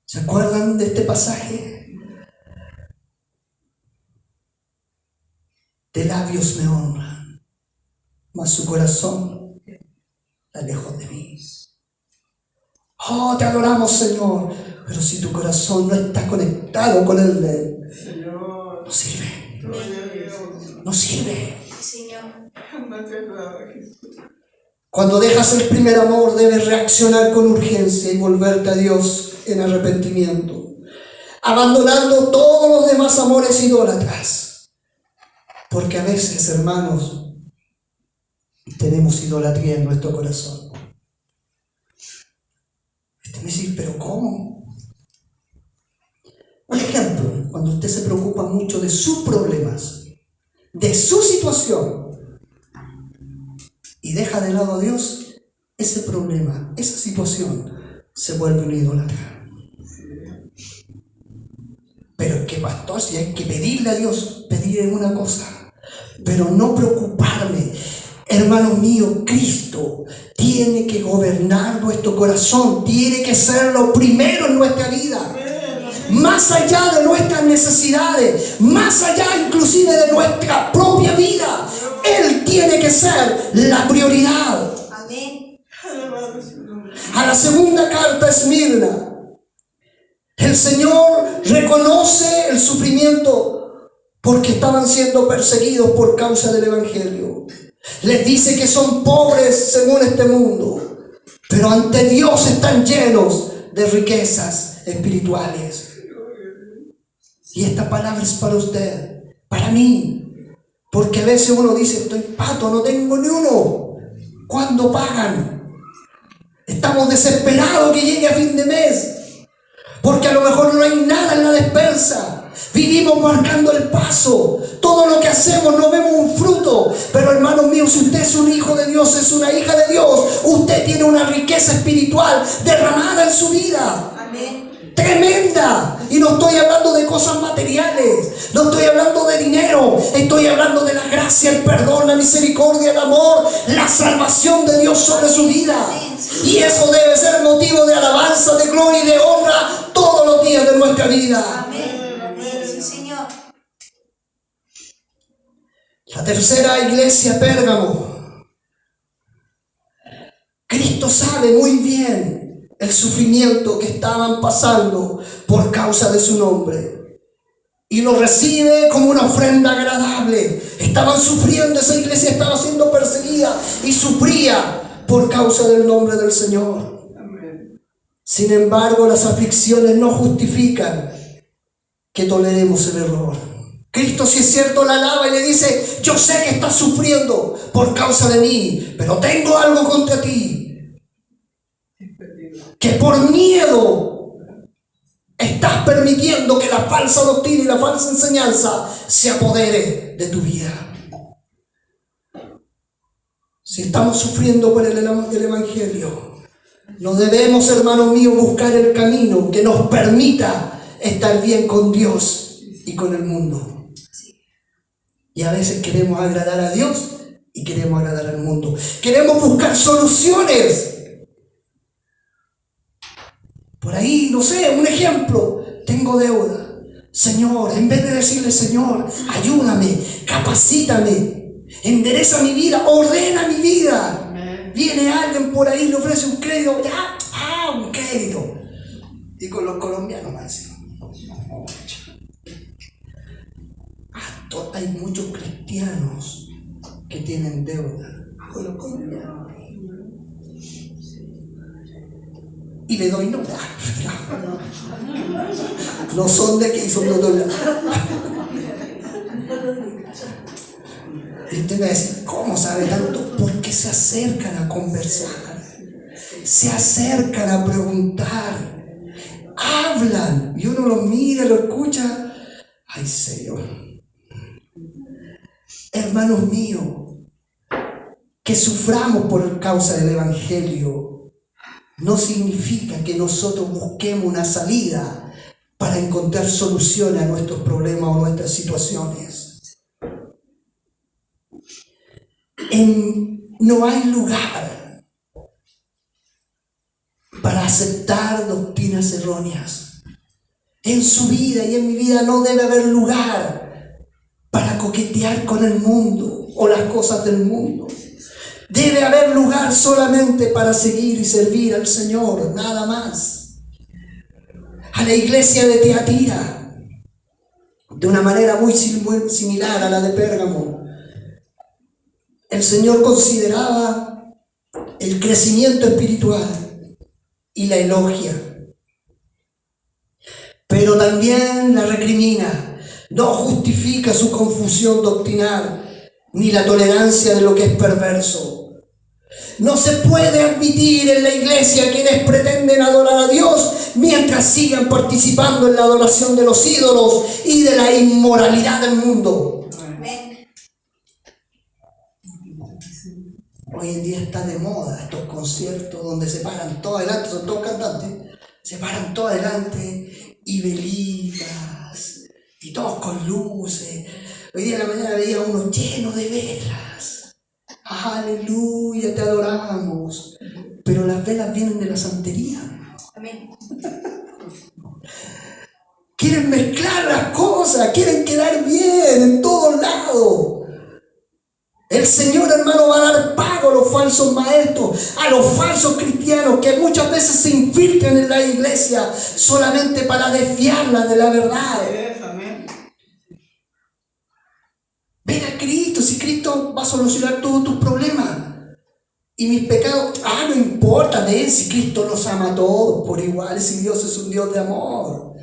Speaker 1: ¿Se acuerdan de este pasaje? De labios me honran, mas su corazón está lejos de mí. Oh, te adoramos, Señor, pero si tu corazón no está conectado con el de Él, no sirve. No sirve. Cuando dejas el primer amor, debes reaccionar con urgencia y volverte a Dios en arrepentimiento, abandonando todos los demás amores idólatras. Porque a veces, hermanos, tenemos idolatría en nuestro corazón. Usted me dice, ¿pero cómo? Un ejemplo, cuando usted se preocupa mucho de sus problemas, de su situación, y deja de lado a Dios, ese problema, esa situación, se vuelve un idólatra. Pero es que, pastor, si hay que pedirle a Dios, pedirle una cosa, pero no preocuparme. Hermano mío, Cristo tiene que gobernar nuestro corazón, tiene que ser lo primero en nuestra vida. Más allá de nuestras necesidades, más allá inclusive de nuestra propia vida, Él tiene que ser la prioridad.
Speaker 3: Amén.
Speaker 1: A la segunda carta a Esmirna, el Señor reconoce el sufrimiento porque estaban siendo perseguidos por causa del Evangelio. Les dice que son pobres según este mundo, pero ante Dios están llenos de riquezas espirituales. Y esta palabra es para usted, para mí, porque a veces uno dice, estoy pato, no tengo ni uno. ¿Cuándo pagan? Estamos desesperados que llegue a fin de mes, porque a lo mejor no hay nada en la despensa. Vivimos marcando el paso. Todo lo que hacemos no vemos un fruto. Pero hermano mío, si usted es un hijo de Dios, es una hija de Dios, usted tiene una riqueza espiritual derramada en su vida.
Speaker 3: Amén.
Speaker 1: Tremenda. Y no estoy hablando de cosas materiales, no estoy hablando de dinero, estoy hablando de la gracia, el perdón, la misericordia, el amor, la salvación de Dios sobre su vida. Y eso debe ser motivo de alabanza, de gloria y de honra todos los días de nuestra vida.
Speaker 3: Amén. Amén. Sí, Señor.
Speaker 1: La tercera iglesia, Pérgamo. Cristo sabe muy bien el sufrimiento que estaban pasando por causa de su nombre. Y lo recibe como una ofrenda agradable. Estaban sufriendo, esa iglesia estaba siendo perseguida y sufría por causa del nombre del Señor. Sin embargo, las aflicciones no justifican que toleremos el error. Cristo, si es cierto, la alaba y le dice: yo sé que estás sufriendo por causa de mí, pero tengo algo contra ti, que por miedo estás permitiendo que la falsa doctrina y la falsa enseñanza se apodere de tu vida. Si estamos sufriendo por el Evangelio, no debemos, hermanos míos, buscar el camino que nos permita estar bien con Dios y con el mundo. Y a veces queremos agradar a Dios y queremos agradar al mundo. Queremos buscar soluciones. Por ahí, no sé, un ejemplo. Tengo deuda. Señor, en vez de decirle: Señor, ayúdame, capacítame, endereza mi vida, ordena mi vida. Viene alguien por ahí, le ofrece un crédito. Un crédito. Y con los colombianos más. Hay muchos cristianos que tienen deuda con los colombianos. Y le doy nota. No son de aquí, son de otro lado. Y usted me va a decir: ¿cómo sabe tanto? Porque se acercan a conversar, se acercan a preguntar, hablan, y uno los mira, lo escucha. Ay, Señor. Hermanos míos, que suframos por causa del Evangelio no significa que nosotros busquemos una salida para encontrar soluciones a nuestros problemas o nuestras situaciones. No hay lugar para aceptar doctrinas erróneas. En su vida y en mi vida no debe haber lugar para coquetear con el mundo o las cosas del mundo. Debe haber lugar solamente para seguir y servir al Señor, nada más. A la iglesia de Tiatira, de una manera muy similar a la de Pérgamo, el Señor consideraba el crecimiento espiritual y la elogia, pero también la recrimina. No justifica su confusión doctrinal ni la tolerancia de lo que es perverso. No se puede admitir en la iglesia quienes pretenden adorar a Dios mientras sigan participando en la adoración de los ídolos y de la inmoralidad del mundo.
Speaker 3: Amén.
Speaker 1: Hoy en día está de moda estos conciertos donde se paran todos adelante, son todos cantantes, se paran todos adelante y velitas. Y todos con luces. Hoy día en la mañana veía uno lleno de velas. Aleluya, te adoramos. Pero las velas vienen de la santería.
Speaker 3: Amén.
Speaker 1: Quieren mezclar las cosas, quieren quedar bien en todos lados. El Señor, hermano, va a dar pago a los falsos maestros, a los falsos cristianos que muchas veces se infiltran en la iglesia solamente para desviarla de la verdad. Ven a Cristo, si Cristo va a solucionar todos tus problemas y mis pecados. No importa, ven, si Cristo los ama a todos por igual, si Dios es un Dios de amor.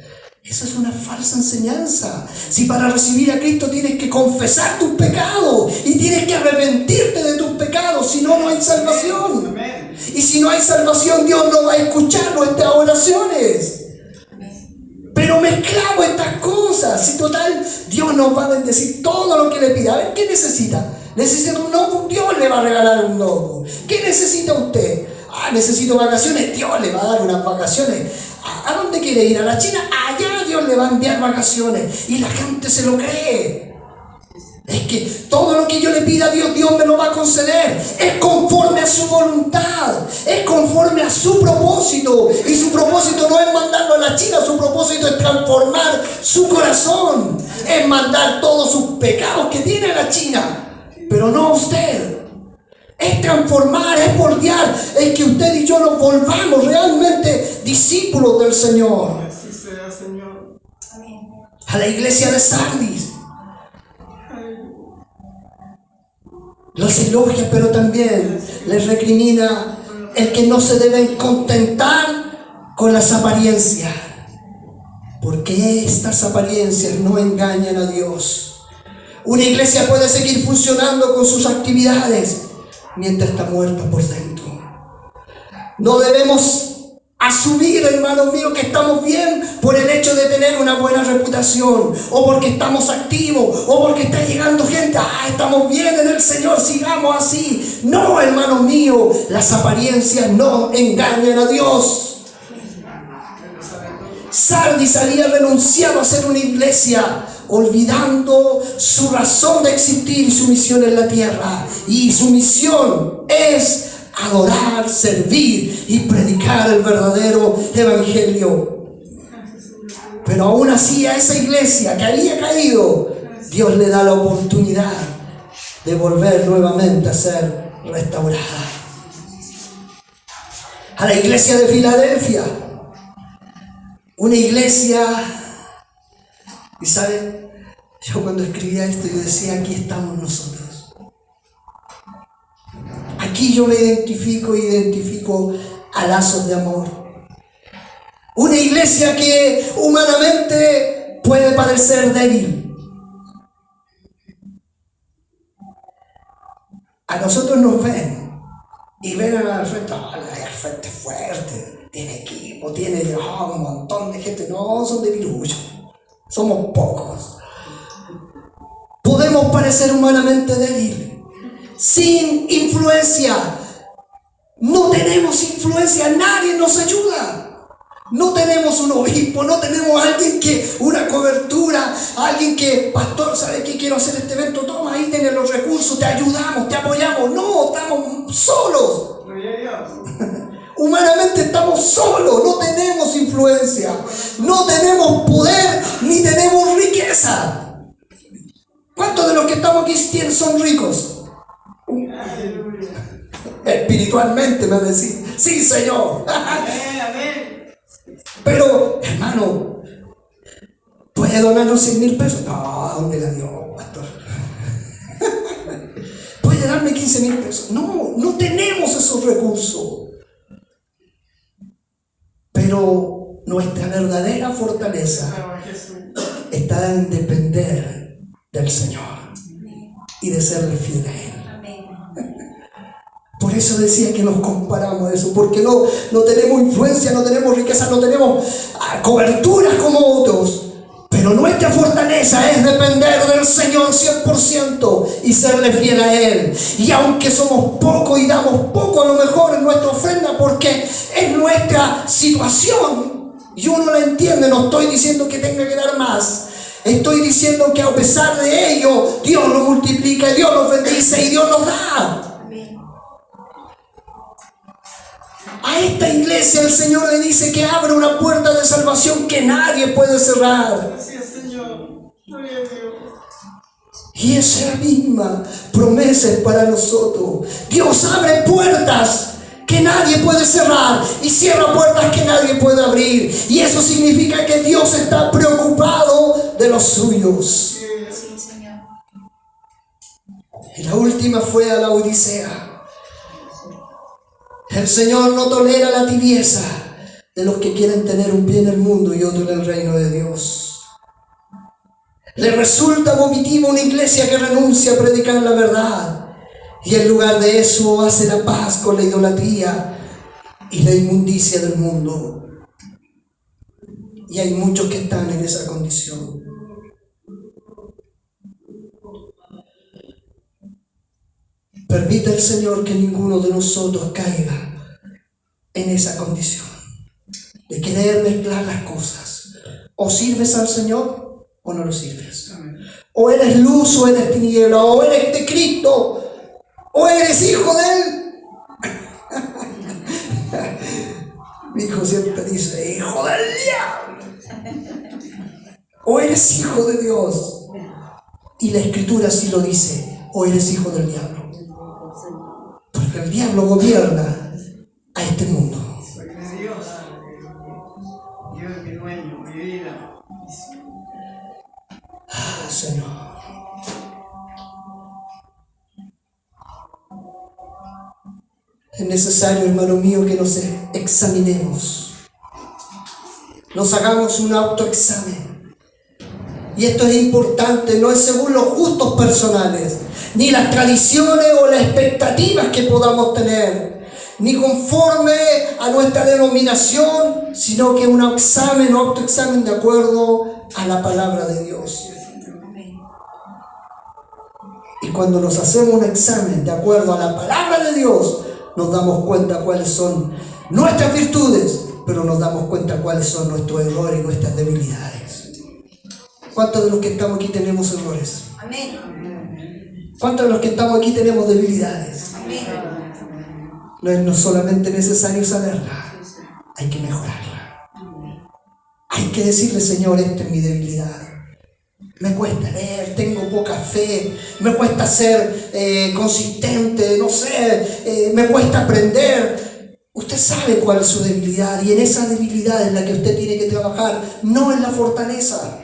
Speaker 1: Esa es una falsa enseñanza. Si para recibir a Cristo tienes que confesar tus pecados y tienes que arrepentirte de tus pecados, si no, no hay salvación. Y si no hay salvación, Dios no va a escuchar nuestras oraciones. Pero mezclamos estas cosas. Si total, Dios nos va a bendecir todo lo que le pida. A ver, ¿qué necesita? ¿Necesita un notebook? Dios le va a regalar un notebook. ¿Qué necesita usted? Necesito vacaciones. Dios le va a dar unas vacaciones. ¿A dónde quiere ir? ¿A la China? Allá Dios le va a enviar vacaciones. Y la gente se lo cree. Es que todo lo que yo le pida a Dios, Dios me lo va a conceder. Es conforme a su voluntad. Es conforme a su propósito. Y su propósito no es mandarlo a la China. Su propósito es transformar su corazón. Es mandar todos sus pecados que tiene a la China. Pero no a usted. es transformar, es moldear, es que usted y yo nos volvamos realmente discípulos del Señor.
Speaker 2: Así sea, Señor.
Speaker 3: Amén.
Speaker 1: A la iglesia de Sardis los elogia, pero también les recrimina el que no se deben contentar con las apariencias, porque estas apariencias no engañan a Dios. Una iglesia puede seguir funcionando con sus actividades mientras está muerta por dentro. No debemos asumir, hermano mío, que estamos bien por el hecho de tener una buena reputación, o porque estamos activos, o porque está llegando gente. Estamos bien en el Señor, sigamos así. No, hermano mío, las apariencias no engañan a Dios. Sardis había renunciado a ser una iglesia, olvidando su razón de existir y su misión en la tierra. Y su misión es adorar, servir y predicar el verdadero evangelio. Pero aún así, a esa iglesia que había caído, Dios le da la oportunidad de volver nuevamente a ser restaurada. A la iglesia de Filadelfia, una iglesia, y saben, yo cuando escribía esto yo decía, aquí estamos nosotros. Aquí yo me identifico a lazos de amor. Una iglesia que humanamente puede parecer débil. A nosotros nos ven y ven al frente, el frente es fuerte, tiene equipo, tiene un montón de gente. No, son de virullo, somos pocos. Podemos parecer humanamente débiles, sin influencia. No tenemos influencia, nadie nos ayuda. No tenemos un obispo, no tenemos alguien que, una cobertura, alguien que, pastor, ¿sabe qué? Quiero hacer este evento, toma, ahí tienes los recursos, te ayudamos, te apoyamos. No, estamos solos. Humanamente estamos solos, no tenemos influencia, no tenemos poder, ni tenemos riqueza. ¿Cuántos de los que estamos aquí son ricos? Espiritualmente me decís, sí, Señor. Pero, hermano, ¿puede donarnos 100,000 pesos? No, ¿dónde la dio, pastor? ¿Puede darme 15,000 pesos? No, no tenemos esos recursos. Pero nuestra verdadera fortaleza está en depender del Señor y de serle fiel a Él. Por eso decía que nos comparamos a eso, porque no tenemos influencia, no tenemos riqueza, no tenemos cobertura como otros. Pero nuestra fortaleza es depender del Señor 100% y serle fiel a Él. Y aunque somos pocos y damos poco a lo mejor en nuestra ofrenda, porque es nuestra situación y uno la entiende, no estoy diciendo que tenga que dar más. Estoy diciendo que a pesar de ello, Dios lo multiplica, Dios nos bendice y Dios nos da. A esta iglesia el Señor le dice que abre una puerta de salvación que nadie puede cerrar.
Speaker 2: Así es, Señor. Gloria a Dios.
Speaker 1: Y esa misma promesa es para nosotros. Dios abre puertas que nadie puede cerrar y cierra puertas que nadie puede abrir. Y eso significa que Dios está preocupado de los suyos.
Speaker 3: Sí, Señor.
Speaker 1: Y la última fue a la Odisea. El Señor no tolera la tibieza de los que quieren tener un pie en el mundo y otro en el reino de Dios. Le resulta vomitivo una iglesia que renuncia a predicar la verdad y en lugar de eso hace la paz con la idolatría y la inmundicia del mundo. Y hay muchos que están en esa condición. Permita el Señor que ninguno de nosotros caiga en esa condición de querer mezclar las cosas. O sirves al Señor o no lo sirves. O eres luz o eres tiniebla, o eres de Cristo o eres hijo de Él. Mi hijo siempre dice, hijo del diablo. O eres hijo de Dios. Y la Escritura sí lo dice, o eres hijo del diablo. Porque el diablo gobierna a este mundo.
Speaker 2: Soy de Dios. Dios es mi dueño, mi vida.
Speaker 1: Señor. Es necesario, hermano mío, que nos examinemos. Nos hagamos un autoexamen. Y esto es importante, no es según los gustos personales, ni las tradiciones o las expectativas que podamos tener, ni conforme a nuestra denominación, sino que un autoexamen de acuerdo a la palabra de Dios. Y cuando nos hacemos un examen de acuerdo a la palabra de Dios, nos damos cuenta cuáles son nuestras virtudes, pero nos damos cuenta cuáles son nuestros errores y nuestras debilidades. ¿Cuántos de los que estamos aquí tenemos errores?
Speaker 3: Amén.
Speaker 1: ¿Cuántos de los que estamos aquí tenemos debilidades?
Speaker 3: Amén.
Speaker 1: No es solamente necesario saberla, hay que mejorarla. Hay que decirle, Señor, esta es mi debilidad. Me cuesta leer, tengo poca fe, me cuesta ser consistente, no sé, me cuesta aprender. Usted sabe cuál es su debilidad y en esa debilidad es la que usted tiene que trabajar, no en la fortaleza,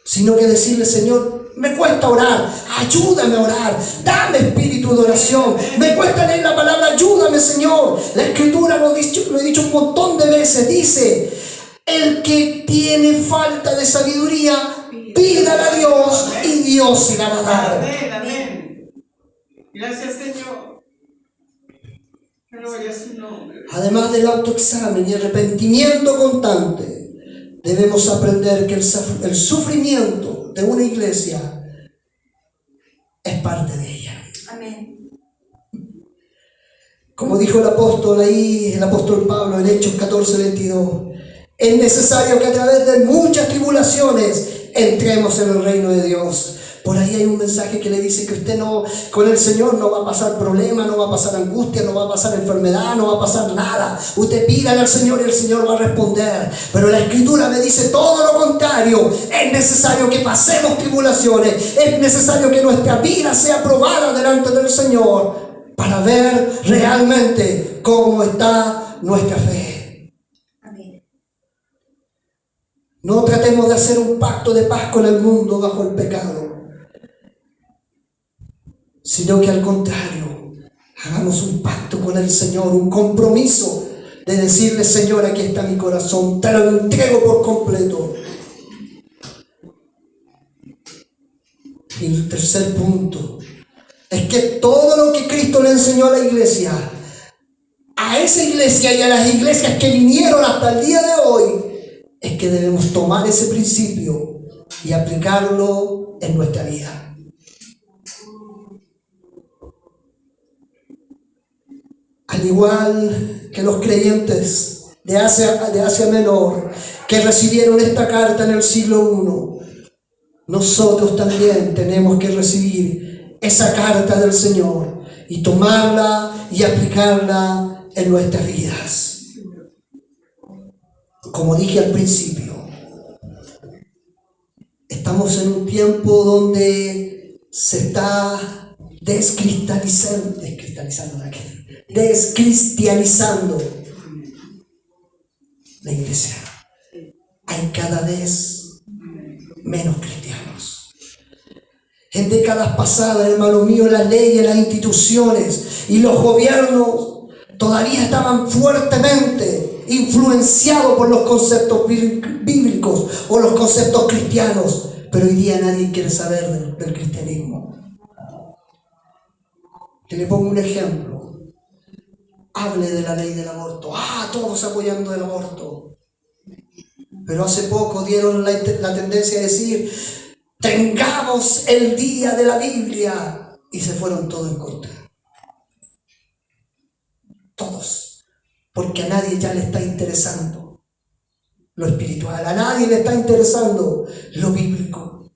Speaker 1: sino que decirle, Señor, me cuesta orar, ayúdame a orar, dame espíritu de oración, me cuesta leer la palabra, ayúdame, Señor. La Escritura, lo he dicho un montón de veces, dice, el que tiene falta de sabiduría, pídala a Dios y Dios se la va a dar.
Speaker 2: Amén, amén. Gracias, Señor. Gloria a su nombre.
Speaker 1: Además del autoexamen y arrepentimiento constante, debemos aprender que el sufrimiento de una iglesia es parte de ella.
Speaker 3: Amén.
Speaker 1: Como dijo el apóstol Pablo en Hechos 14:22, es necesario que a través de muchas tribulaciones entremos en el reino de Dios. Por ahí hay un mensaje que le dice que usted con el Señor no va a pasar problema, no va a pasar angustia, no va a pasar enfermedad, no va a pasar nada. Usted pídale al Señor y el Señor va a responder. Pero la Escritura me dice todo lo contrario. Es necesario que pasemos tribulaciones. Es necesario que nuestra vida sea probada delante del Señor para ver realmente cómo está nuestra fe.
Speaker 3: Amén.
Speaker 1: No tratemos de hacer un pacto de paz con el mundo bajo el pecado, sino que al contrario, hagamos un pacto con el Señor, un compromiso de decirle, Señor, aquí está mi corazón, te lo entrego por completo. Y el tercer punto es que todo lo que Cristo le enseñó a la iglesia, a esa iglesia y a las iglesias que vinieron hasta el día de hoy, es que debemos tomar ese principio y aplicarlo en nuestra vida. Al igual que los creyentes de Asia Menor que recibieron esta carta en el siglo I, nosotros también tenemos que recibir esa carta del Señor y tomarla y aplicarla en nuestras vidas. Como dije al principio, estamos en un tiempo donde se está descristianizando la iglesia. Hay cada vez menos cristianos. En décadas pasadas, hermano mío, las leyes, las instituciones y los gobiernos todavía estaban fuertemente influenciados por los conceptos bíblicos o los conceptos cristianos, pero hoy día nadie quiere saber del cristianismo. Que le pongo un ejemplo. Hable de la ley del aborto. Todos apoyando el aborto. Pero hace poco dieron la tendencia a decir, tengamos el día de la Biblia, y se fueron todos en contra. Todos. Porque a nadie ya le está interesando lo espiritual, a nadie le está interesando lo bíblico.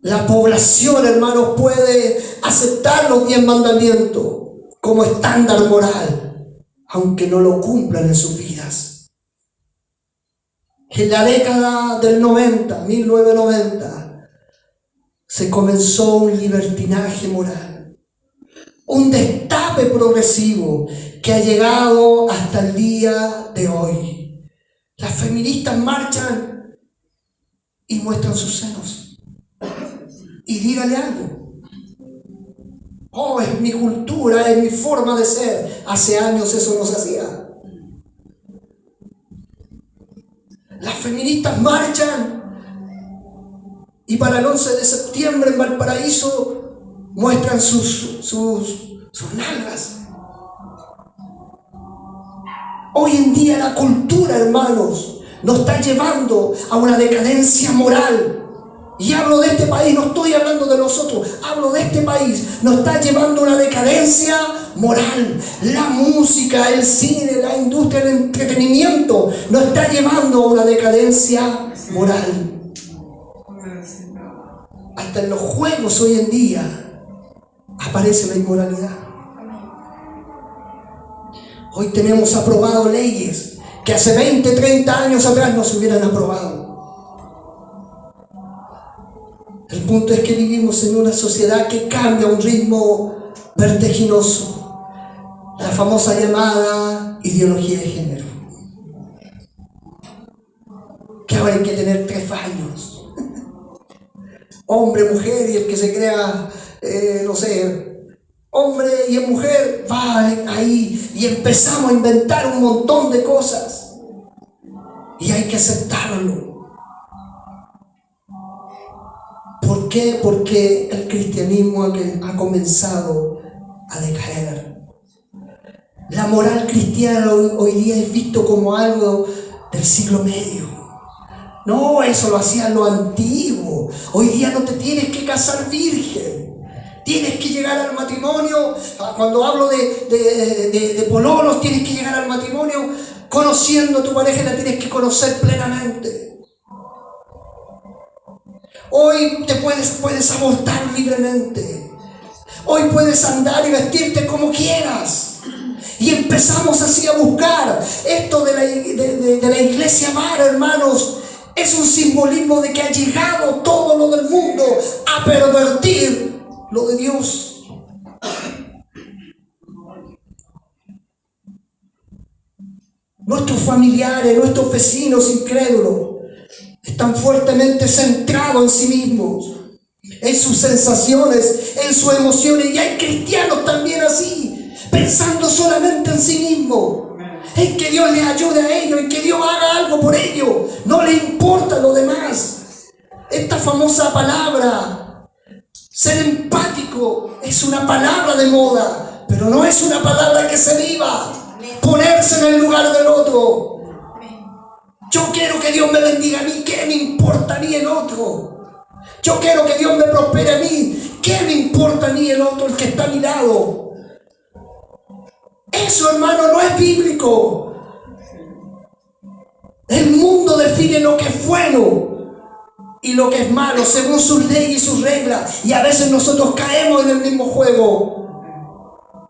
Speaker 1: La población, hermanos, puede aceptar los 10 mandamientos como estándar moral, aunque no lo cumplan en sus vidas. En la década del 1990, se comenzó un libertinaje moral, un destape progresivo que ha llegado hasta el día de hoy. Las feministas marchan y muestran sus senos. Y dígale algo. Oh, es mi cultura, es mi forma de ser. Hace años eso no se hacía. Las feministas marchan y para el 11 de septiembre en Valparaíso muestran sus nalgas. Hoy en día la cultura, hermanos, nos está llevando a una decadencia moral. Y hablo de este país, no estoy hablando de nosotros, hablo de este país. Nos está llevando a una decadencia moral. La música, el cine, la industria del entretenimiento nos está llevando a una decadencia moral. Hasta en los juegos hoy en día aparece la inmoralidad. Hoy tenemos aprobado leyes que hace 20, 30 años atrás no se hubieran aprobado. El punto es que vivimos en una sociedad que cambia a un ritmo vertiginoso. La famosa llamada ideología de género. Que ahora hay que tener 3 baños. Hombre, mujer, y el que se crea, hombre y en mujer, va ahí y empezamos a inventar un montón de cosas. Y hay que aceptarlo. ¿Por qué? Porque el cristianismo ha comenzado a decaer. La moral cristiana hoy día es visto como algo del siglo medio. No, eso lo hacían los antiguos. Hoy día no te tienes que casar virgen. Tienes que llegar al matrimonio. Cuando hablo de pololos, tienes que llegar al matrimonio conociendo a tu pareja, la tienes que conocer plenamente. Hoy te puedes abortar libremente. Hoy puedes andar y vestirte como quieras. Y empezamos así a buscar. Esto de la iglesia vara, hermanos, es un simbolismo de que ha llegado todo lo del mundo a pervertir lo de Dios. Nuestros familiares, nuestros vecinos incrédulos están fuertemente centrados en sí mismos, en sus sensaciones, en sus emociones. Y hay cristianos también así, pensando solamente en sí mismos, en que Dios les ayude a ellos, en que Dios haga algo por ellos. No les importa lo demás. Esta famosa palabra, ser empático, es una palabra de moda, pero no es una palabra que se viva. Ponerse en el lugar del otro. Yo quiero que Dios me bendiga a mí, ¿qué me importa a mí el otro? Yo quiero que Dios me prospere a mí, ¿qué me importa a mí el otro, el que está a mi lado? Eso, hermano, no es bíblico. El mundo define lo que es bueno y lo que es malo según sus leyes y sus reglas, y a veces nosotros caemos en el mismo juego.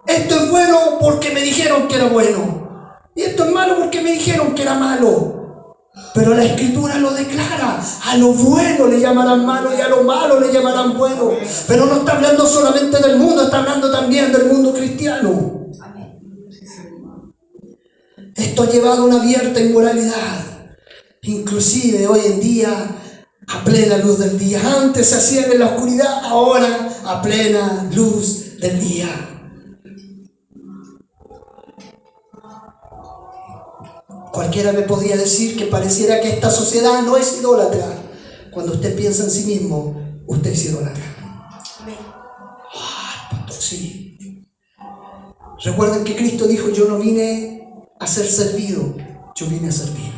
Speaker 1: Esto es bueno porque me dijeron que era bueno, y esto es malo porque me dijeron que era malo. Pero la Escritura lo declara: a lo bueno le llamarán malo y a lo malo le llamarán bueno. Pero no está hablando solamente del mundo, está hablando también del mundo cristiano. Esto ha llevado a una abierta inmoralidad, inclusive hoy en día a plena luz del día. Antes se hacían en la oscuridad, ahora a plena luz del día. Cualquiera me podría decir que pareciera que esta sociedad no es idólatra. Cuando usted piensa en sí mismo, usted es idólatra. Pastor, sí. Recuerden que Cristo dijo: yo no vine a ser servido, yo vine a servir.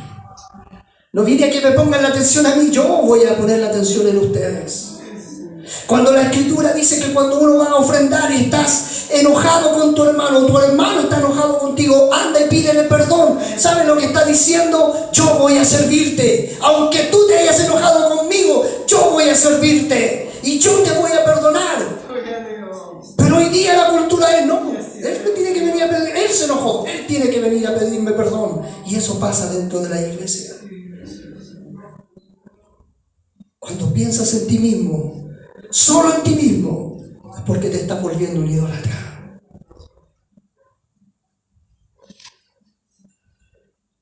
Speaker 1: No vine a que me pongan la atención a mí, yo voy a poner la atención en ustedes. Cuando la Escritura dice que cuando uno va a ofrendar y estás enojado con tu hermano está enojado contigo, anda y pídele perdón. ¿Sabes lo que está diciendo? Yo voy a servirte. Aunque tú te hayas enojado conmigo, yo voy a servirte y yo te voy a perdonar. Pero hoy día la cultura es: no, él me tiene que venir a pedir, él se enojó, él tiene que venir a pedirme perdón. Y eso pasa dentro de la iglesia. Cuando piensas en ti mismo, solo en ti mismo, es porque te estás volviendo un idólatra.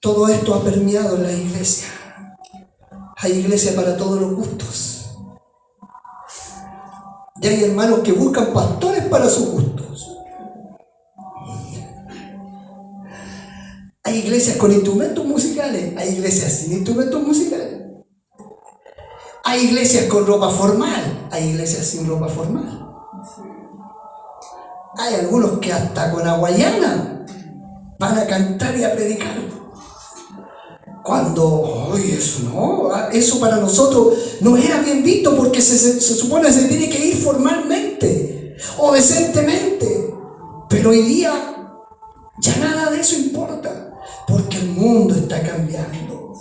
Speaker 1: Todo esto ha permeado en la iglesia. Hay iglesia para todos los gustos. Y hay hermanos que buscan pastores para sus gustos. Hay iglesias con instrumentos musicales, hay iglesias sin instrumentos musicales. Hay iglesias con ropa formal, hay iglesias sin ropa formal. Hay algunos que hasta con hawaiana van a cantar y a predicar. Cuando, oye, eso no, eso para nosotros no era bien visto porque se supone que se tiene que ir formalmente o decentemente. Pero hoy día ya nada de eso importa porque el mundo está cambiando.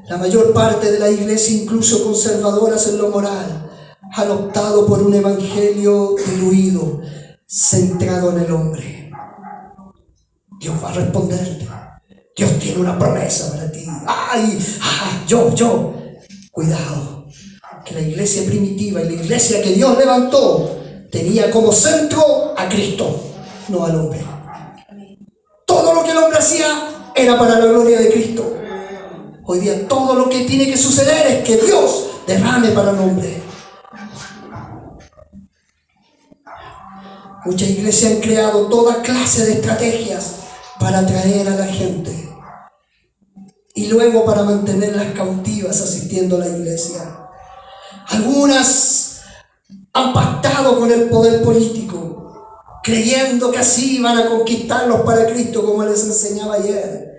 Speaker 1: La mayor parte de la iglesia, incluso conservadoras en lo moral, han optado por un evangelio diluido, centrado en el hombre. Dios va a responderte. Dios tiene una promesa para ti. Yo. Cuidado, que la iglesia primitiva y la iglesia que Dios levantó tenía como centro a Cristo, no al hombre. Todo lo que el hombre hacía era para la gloria de Cristo. Hoy día todo lo que tiene que suceder es que Dios derrame para el hombre. Muchas iglesias han creado toda clase de estrategias para atraer a la gente y luego para mantenerlas cautivas asistiendo a la iglesia. Algunas han pactado con el poder político, creyendo que así van a conquistarlos para Cristo, como les enseñaba ayer.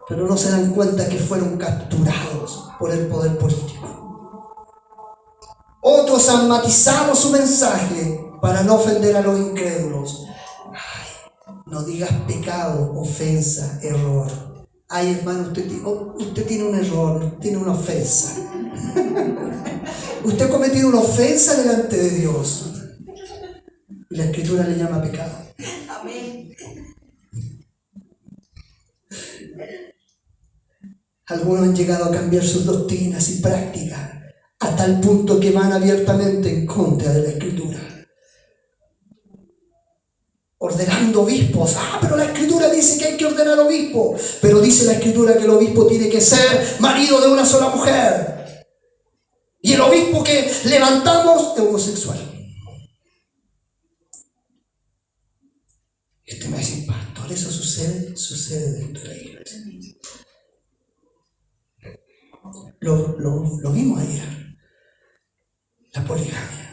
Speaker 1: Pero no se dan cuenta que fueron capturados por el poder político. Otros han matizado su mensaje para no ofender a los incrédulos. No digas pecado, ofensa, error. Hermano, usted tiene un error, tiene una ofensa. Usted ha cometido una ofensa delante de Dios. Y la Escritura le llama pecado.
Speaker 3: Amén.
Speaker 1: Algunos han llegado a cambiar sus doctrinas y prácticas a tal punto que van abiertamente en contra de la Escritura. Ordenando obispos. Pero la Escritura dice que hay que ordenar obispos. Pero dice la Escritura que el obispo tiene que ser marido de una sola mujer. Y el obispo que levantamos es homosexual. Y usted me dice, pastor, eso sucede dentro de la iglesia. Lo vimos ayer. La poligamia.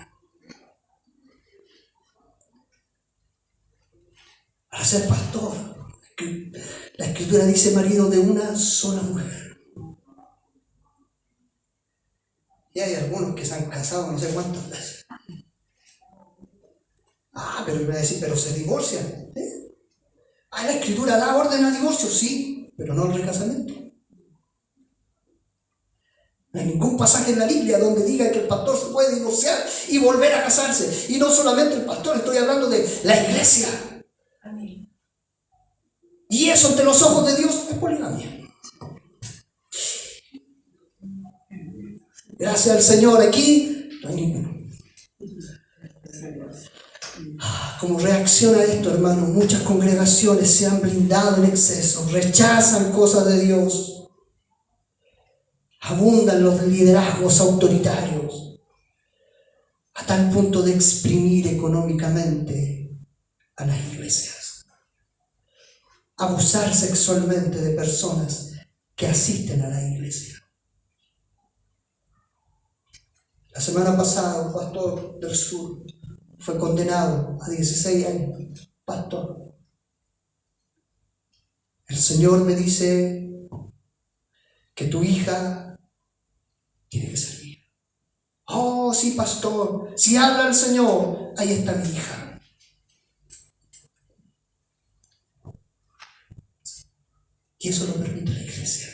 Speaker 1: Para ser pastor, la Escritura dice marido de una sola mujer. Y hay algunos que se han casado no sé cuántas veces. Pero me va a decir, pero se divorcian. La Escritura da orden al divorcio, sí, pero no al recasamiento. No hay ningún pasaje en la Biblia donde diga que el pastor se puede divorciar y volver a casarse. Y no solamente el pastor, estoy hablando de la iglesia.
Speaker 3: Amén.
Speaker 1: Y eso ante los ojos de Dios es poligamia. Gracias al Señor, aquí no hay ninguno. Como reacción a esto, hermanos, muchas congregaciones se han blindado en exceso, rechazan cosas de Dios. Abundan los liderazgos autoritarios a tal punto de exprimir económicamente a las iglesias. Abusar sexualmente de personas que asisten a la iglesia. La semana pasada un pastor del sur fue condenado a 16 años, pastor. El Señor me dice que tu hija tiene que servir. Oh, sí, pastor, si habla el Señor, ahí está mi hija. Y eso lo permite la iglesia.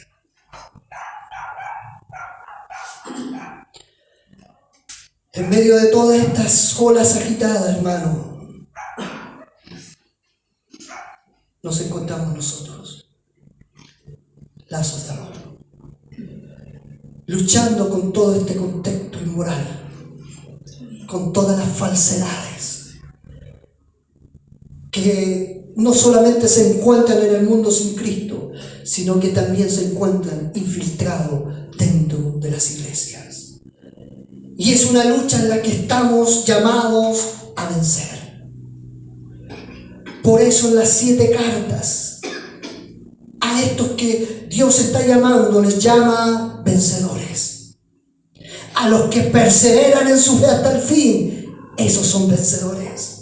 Speaker 1: En medio de todas estas olas agitadas, hermano, nos encontramos nosotros, lazos de amor, luchando con todo este contexto inmoral, con todas las falsedades que no solamente se encuentran en el mundo sin Cristo, sino que también se encuentran infiltrados dentro de las iglesias. Y es una lucha en la que estamos llamados a vencer. Por eso en las 7 cartas, a estos que Dios está llamando, les llama vencedores. A los que perseveran en su fe hasta el fin, esos son vencedores.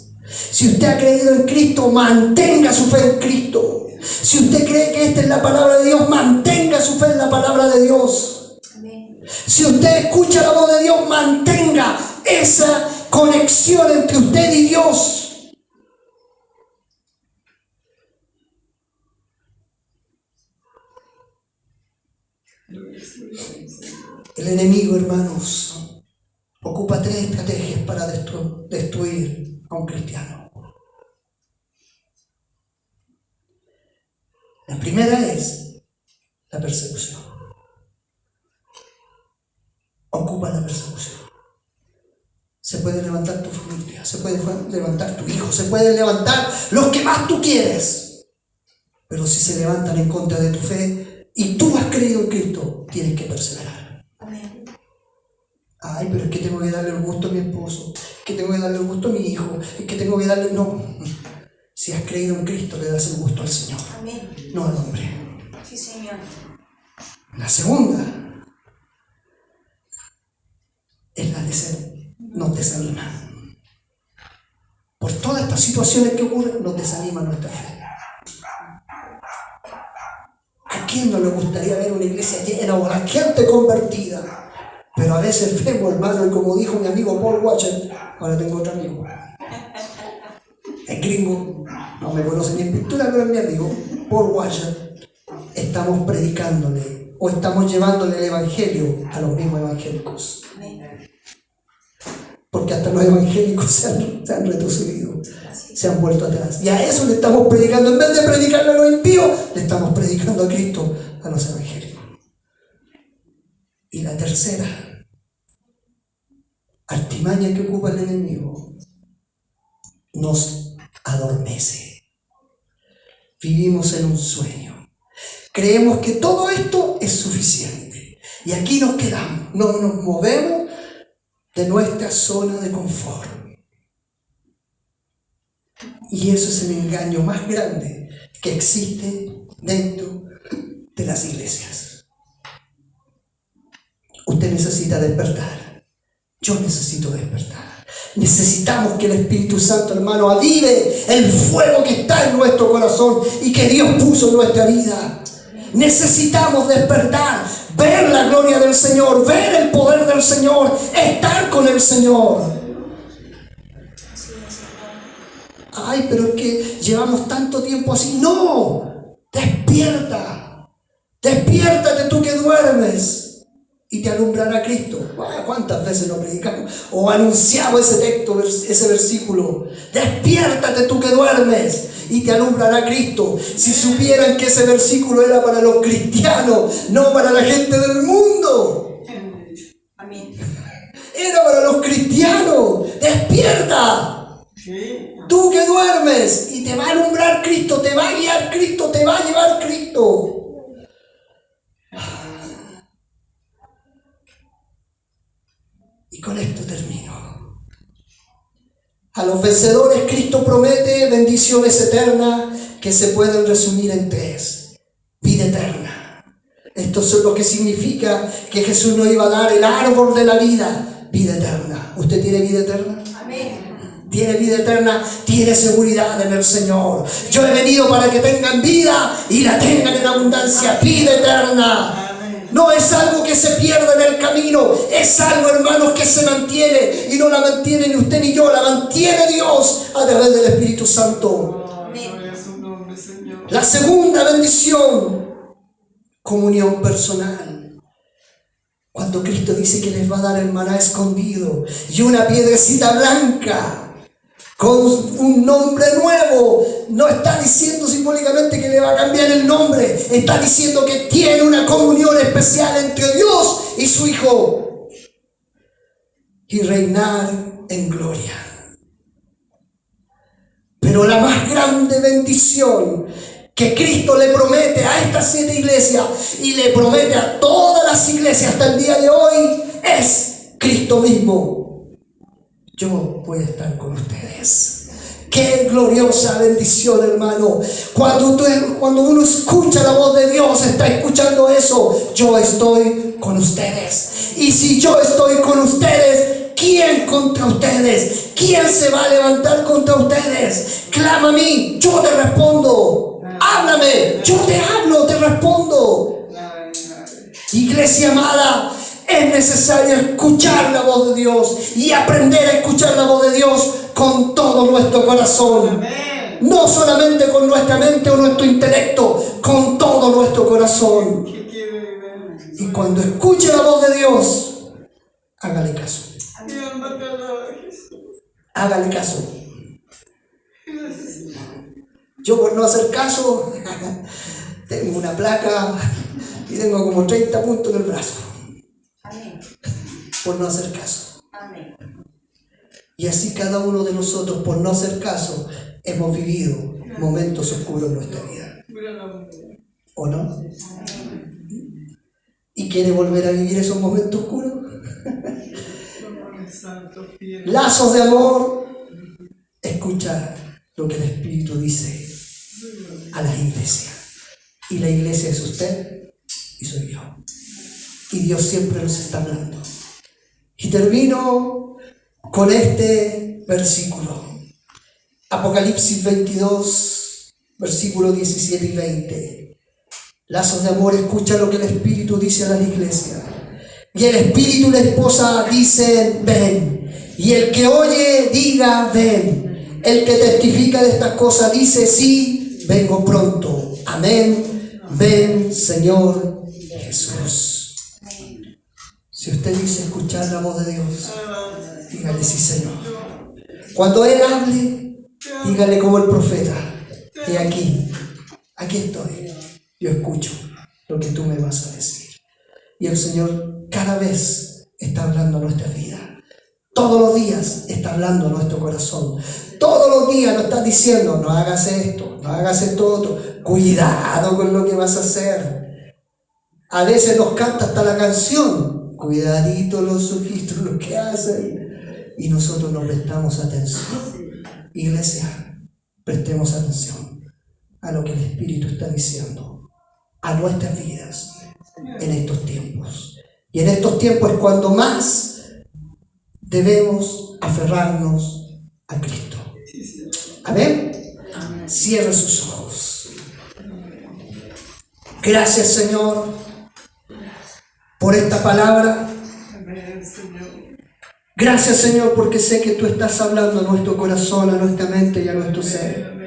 Speaker 1: Si usted ha creído en Cristo, mantenga su fe en Cristo. Si usted cree que esta es la palabra de Dios, mantenga su fe en la palabra de Dios. Amén. Si usted escucha la voz de Dios, mantenga esa conexión entre usted y Dios. El enemigo, hermanos, ocupa 3 estrategias para destruir a un cristiano. La primera es la persecución. Ocupa la persecución. Se puede levantar tu familia, se puede levantar tu hijo, se pueden levantar los que más tú quieres. Pero si se levantan en contra de tu fe y tú has creído en Cristo, tienes que perseverar. Amén. Ay, pero es que tengo que darle el gusto a mi esposo, es que tengo que darle el gusto a mi hijo, es que tengo que darle... No. Si has creído en Cristo, le das el gusto al Señor. Amén. No al hombre.
Speaker 3: Sí, Señor.
Speaker 1: La segunda es la de ser, nos desanima. Por todas estas situaciones que ocurren, nos desanima nuestra fe. ¿A quién no le gustaría ver una iglesia llena o la gente convertida? Pero a veces vemos, hermano, y como dijo mi amigo Paul Washer, ahora tengo otro amigo, el gringo, no me conoce ni en pintura, pero es mi amigo, Paul Washer, estamos predicándole o estamos llevándole el evangelio a los mismos evangélicos. Porque hasta los evangélicos se han retrocedido, se han vuelto atrás. Y a eso le estamos predicando, en vez de predicarle a los impíos, le estamos predicando a Cristo, a los evangélicos. Y la tercera artimaña que ocupa el enemigo, nos adormece. Vivimos en un sueño. Creemos que todo esto es suficiente. Y aquí nos quedamos, no nos movemos de nuestra zona de confort. Y eso es el engaño más grande que existe dentro de las iglesias. Usted necesita despertar. Yo necesito despertar. Necesitamos que el Espíritu Santo, hermano, avive el fuego que está en nuestro corazón y que Dios puso en nuestra vida. Necesitamos despertar, ver la gloria del Señor, ver el poder del Señor, estar con el Señor. Ay, pero es que llevamos tanto tiempo así. No, despierta, despiértate tú que duermes y te alumbrará Cristo. ¿Cuántas veces lo predicamos o anunciamos ese texto, ese versículo? Despiértate tú que duermes y te alumbrará Cristo. Si supieran que ese versículo era para los cristianos, no para la gente del mundo.
Speaker 3: Amén.
Speaker 1: Era para los cristianos. Despierta.
Speaker 2: Sí.
Speaker 1: Tú que duermes y te va a alumbrar Cristo, te va a guiar Cristo, te va a llevar Cristo. Y con esto termino. A los vencedores Cristo promete bendiciones eternas que se pueden resumir en 3. Vida eterna. Esto es lo que significa que Jesús nos iba a dar el árbol de la vida. Vida eterna. ¿Usted tiene vida eterna?
Speaker 3: Amén.
Speaker 1: Tiene vida eterna, tiene seguridad en el Señor. Yo he venido para que tengan vida y la tengan en abundancia. Vida eterna. No es algo que se pierde en el camino, es algo, hermanos, que se mantiene, y no la mantiene ni usted ni yo, la mantiene Dios a través del Espíritu Santo. La segunda bendición, comunión personal. Cuando Cristo dice que les va a dar el maná escondido y una piedrecita blanca con un nombre nuevo, no está diciendo simbólicamente que le va a cambiar el nombre, está diciendo que tiene una comunión especial entre Dios y su Hijo y reinar en gloria. Pero Pero la más grande bendición que Cristo le promete a estas 7 iglesias y le promete a todas las iglesias hasta el día de hoy es Cristo mismo. Yo voy a estar con ustedes. Qué gloriosa bendición, hermano. Cuando uno escucha la voz de Dios, está escuchando eso. Yo estoy con ustedes. Y si yo estoy con ustedes, ¿quién contra ustedes? ¿Quién se va a levantar contra ustedes? Clama a mí, yo te respondo. Háblame, yo te hablo, te respondo. Iglesia amada, es necesario escuchar la voz de Dios y aprender a escuchar la voz de Dios con todo nuestro corazón. No solamente con nuestra mente o nuestro intelecto, con todo nuestro corazón. Y cuando escuche la voz de Dios, hágale caso. Hágale caso. Yo, por no hacer caso, tengo una placa y tengo como 30 puntos en el brazo.
Speaker 3: Amén.
Speaker 1: Por no hacer caso.
Speaker 3: Amén.
Speaker 1: Y así cada uno de nosotros, por no hacer caso, hemos vivido momentos oscuros en nuestra vida. ¿O no? ¿Y quiere volver a vivir esos momentos oscuros? Lazos de amor. Escucha lo que el Espíritu dice a las iglesias. Y la iglesia es usted y soy yo. Y Dios siempre nos está hablando. Y termino con este versículo. Apocalipsis 22, versículos 17 y 20. Lazos de amor, escucha lo que el Espíritu dice a las iglesias. Y el Espíritu y la esposa dicen, ven. Y el que oye, diga, ven. El que testifica de estas cosas dice, sí, vengo pronto. Amén. Ven, Señor Jesús. Si usted dice escuchar la voz de Dios, dígale, sí, Señor. Cuando Él hable, dígale como el profeta, y aquí estoy, yo escucho lo que tú me vas a decir. Y el Señor cada vez está hablando a nuestra vida. Todos los días está hablando a nuestro corazón. Todos los días nos está diciendo, no hagas esto, no hagas esto otro. Cuidado con lo que vas a hacer. A veces nos canta hasta la canción. Cuidadito los ojitos, lo que hacen. Y nosotros no prestamos atención. Iglesia, prestemos atención a lo que el Espíritu está diciendo a nuestras vidas en estos tiempos. Y en estos tiempos es cuando más debemos aferrarnos a Cristo. Amén. Cierre sus ojos. Gracias, Señor, por esta palabra. Gracias, Señor, porque sé que tú estás hablando a nuestro corazón, a nuestra mente y a nuestro ser.